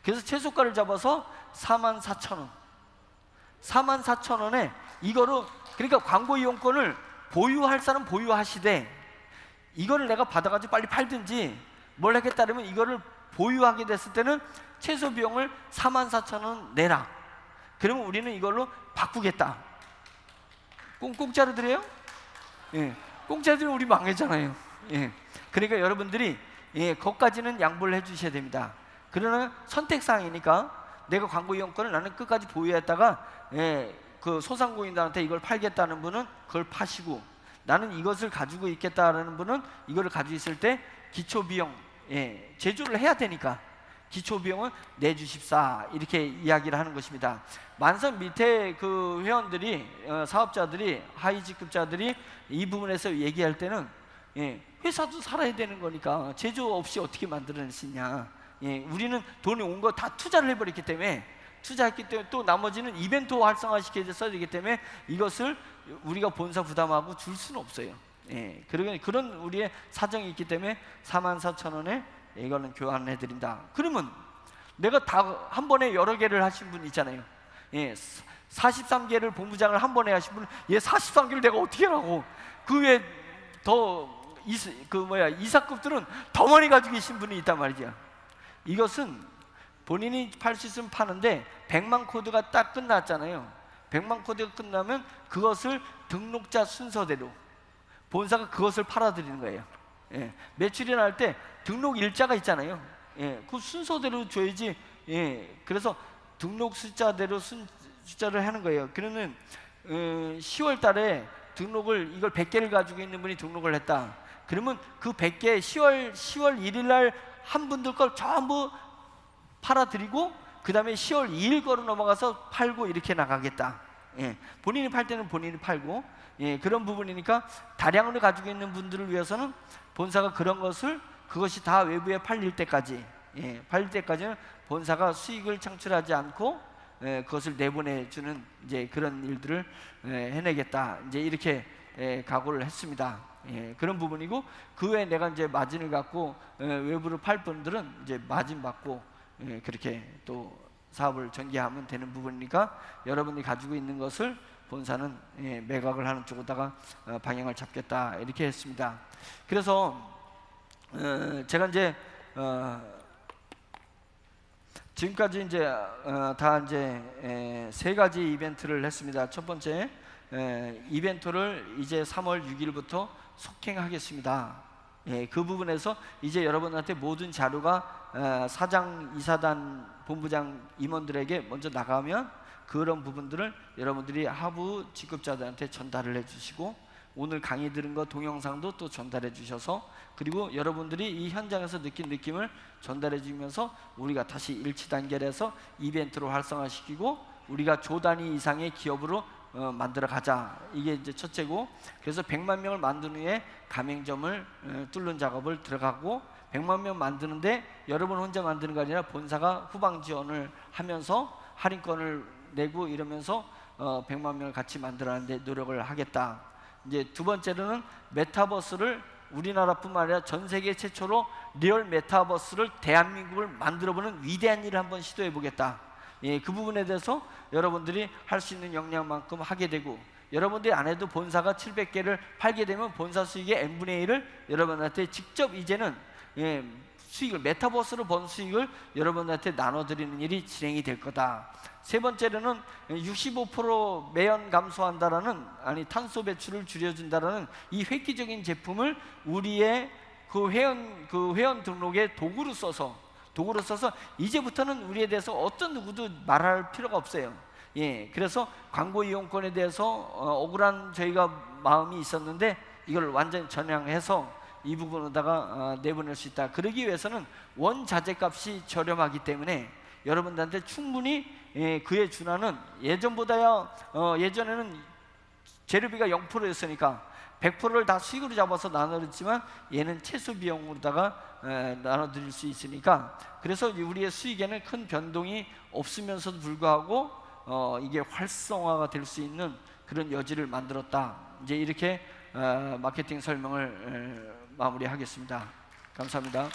그래서 최소가를 잡아서 44,000원. 44,000원에 이거로, 그러니까 광고 이용권을 보유할 사람 보유하시되, 이거를 내가 받아가지고 빨리 팔든지 뭘 하겠다 그러면 이거를 보유하게 됐을 때는 최소 비용을 44,000원 내라. 그러면 우리는 이걸로 바꾸겠다. 공짜로 드려요? 예, 공짜로 드리면 우리 망했잖아요. 예, 그러니까 여러분들이 거기까지는 양보를 해주셔야 됩니다. 그러나 선택사항이니까 내가 광고 이용권을 나는 끝까지 보유했다가 그 소상공인들한테 이걸 팔겠다는 분은 그걸 파시고, 나는 이것을 가지고 있겠다라는 분은 이거를 가지고 있을 때 기초비용, 제조를 해야 되니까 기초비용은 내주십사, 이렇게 이야기를 하는 것입니다. 만선 밑에 그 회원들이, 사업자들이, 하위 직급자들이 이 부분에서 얘기할 때는 회사도 살아야 되는 거니까 제조 없이 어떻게 만들어낼 수 있냐. 우리는 돈이 온 거 다 투자를 해버렸기 때문에, 투자했기 때문에 또 나머지는 이벤트 활성화시켜야 써야 되기 때문에 이것을 우리가 본사 부담하고 줄 수는 없어요. 그러니 그런 우리의 사정이 있기 때문에 44,000원에 이거는 교환해 드린다. 그러면 내가 다 한 번에 여러 개를 하신 분 있잖아요. 43개를 본부장을 한 번에 하신 분은 43개를 내가 어떻게 하라고. 그 외에 더 이사급들은 더 많이 가지고 계신 분이 있단 말이죠. 이것은 본인이 팔 수 있으면 파는데 100만 코드가 딱 끝났잖아요. 100만 코드가 끝나면 그것을 등록자 순서대로 본사가 그것을 팔아드리는 거예요. 매출이 날 때 등록 일자가 있잖아요. 그 순서대로 줘야지. 그래서 등록 숫자대로 숫자를 하는 거예요. 그러면 10월 달에 등록을, 이걸 100개를 가지고 있는 분이 등록을 했다. 그러면 그 100개 10월 1일 날 한 분들 걸 전부 팔아드리고, 그 다음에 10월 2일 거로 넘어가서 팔고, 이렇게 나가겠다. 본인이 팔 때는 본인이 팔고, 그런 부분이니까 다량으로 가지고 있는 분들을 위해서는 본사가 그런 것을, 그것이 다 외부에 팔릴 때까지, 팔릴 때까지는 본사가 수익을 창출하지 않고 그것을 내보내주는 이제 그런 일들을 해내겠다. 이제 이렇게 각오를 했습니다. 그런 부분이고, 그 외에 내가 이제 마진을 갖고 외부로 팔 분들은 이제 마진 받고 그렇게 또 사업을 전개하면 되는 부분이니까, 여러분이 가지고 있는 것을 본사는 매각을 하는 쪽으로다가 방향을 잡겠다, 이렇게 했습니다. 그래서 제가 이제 지금까지 이제 다 이제 세 가지 이벤트를 했습니다. 첫 번째 이벤트를 이제 3월 6일부터 속행하겠습니다. 그 부분에서 이제 여러분한테 모든 자료가 사장, 이사단, 본부장 임원들에게 먼저 나가면 그런 부분들을 여러분들이 하부 직급자들한테 전달을 해주시고, 오늘 강의 들은 거 동영상도 또 전달해 주셔서, 그리고 여러분들이 이 현장에서 느낀 느낌을 전달해 주면서 우리가 다시 일치단결해서 이벤트로 활성화시키고 우리가 조 단위 이상의 기업으로 만들어 가자. 이게 이제 첫째고, 그래서 100만 명을 만든 후에 가맹점을 뚫는 작업을 들어가고, 100만 명 만드는데 여러분 혼자 만드는 게 아니라 본사가 후방 지원을 하면서 할인권을 내고 이러면서 100만 명을 같이 만들어가는데 노력을 하겠다. 이제 두 번째로는 메타버스를 우리나라뿐만 아니라 전 세계 최초로 리얼 메타버스를 대한민국을 만들어보는 위대한 일을 한번 시도해 보겠다. 그 부분에 대해서 여러분들이 할 수 있는 역량만큼 하게 되고, 여러분들이 안 해도 본사가 700개를 팔게 되면 본사 수익의 n분의 1을 여러분한테 직접 이제는 수익을 메타버스로 번 수익을 여러분한테 나눠드리는 일이 진행이 될 거다. 세 번째로는 65% 매연 감소한다라는 탄소 배출을 줄여준다라는 이 획기적인 제품을 우리의 그 회원 등록의 도구로 써서 이제부터는 우리에 대해서 어떤 누구도 말할 필요가 없어요. 그래서 광고 이용권에 대해서 억울한 저희가 마음이 있었는데 이걸 완전히 전향해서 이 부분에다가 내보낼 수 있다. 그러기 위해서는 원자재값이 저렴하기 때문에 여러분들한테 충분히 그에 준하는 예전보다야 예전에는 재료비가 0%였으니까 100%를 다 수익으로 잡아서 나눠드렸지만 얘는 최소 비용으로다가 나눠드릴 수 있으니까 그래서 우리의 수익에는 큰 변동이 없으면서도 불구하고 이게 활성화가 될 수 있는 그런 여지를 만들었다. 이제 이렇게 마케팅 설명을 마무리하겠습니다. 감사합니다.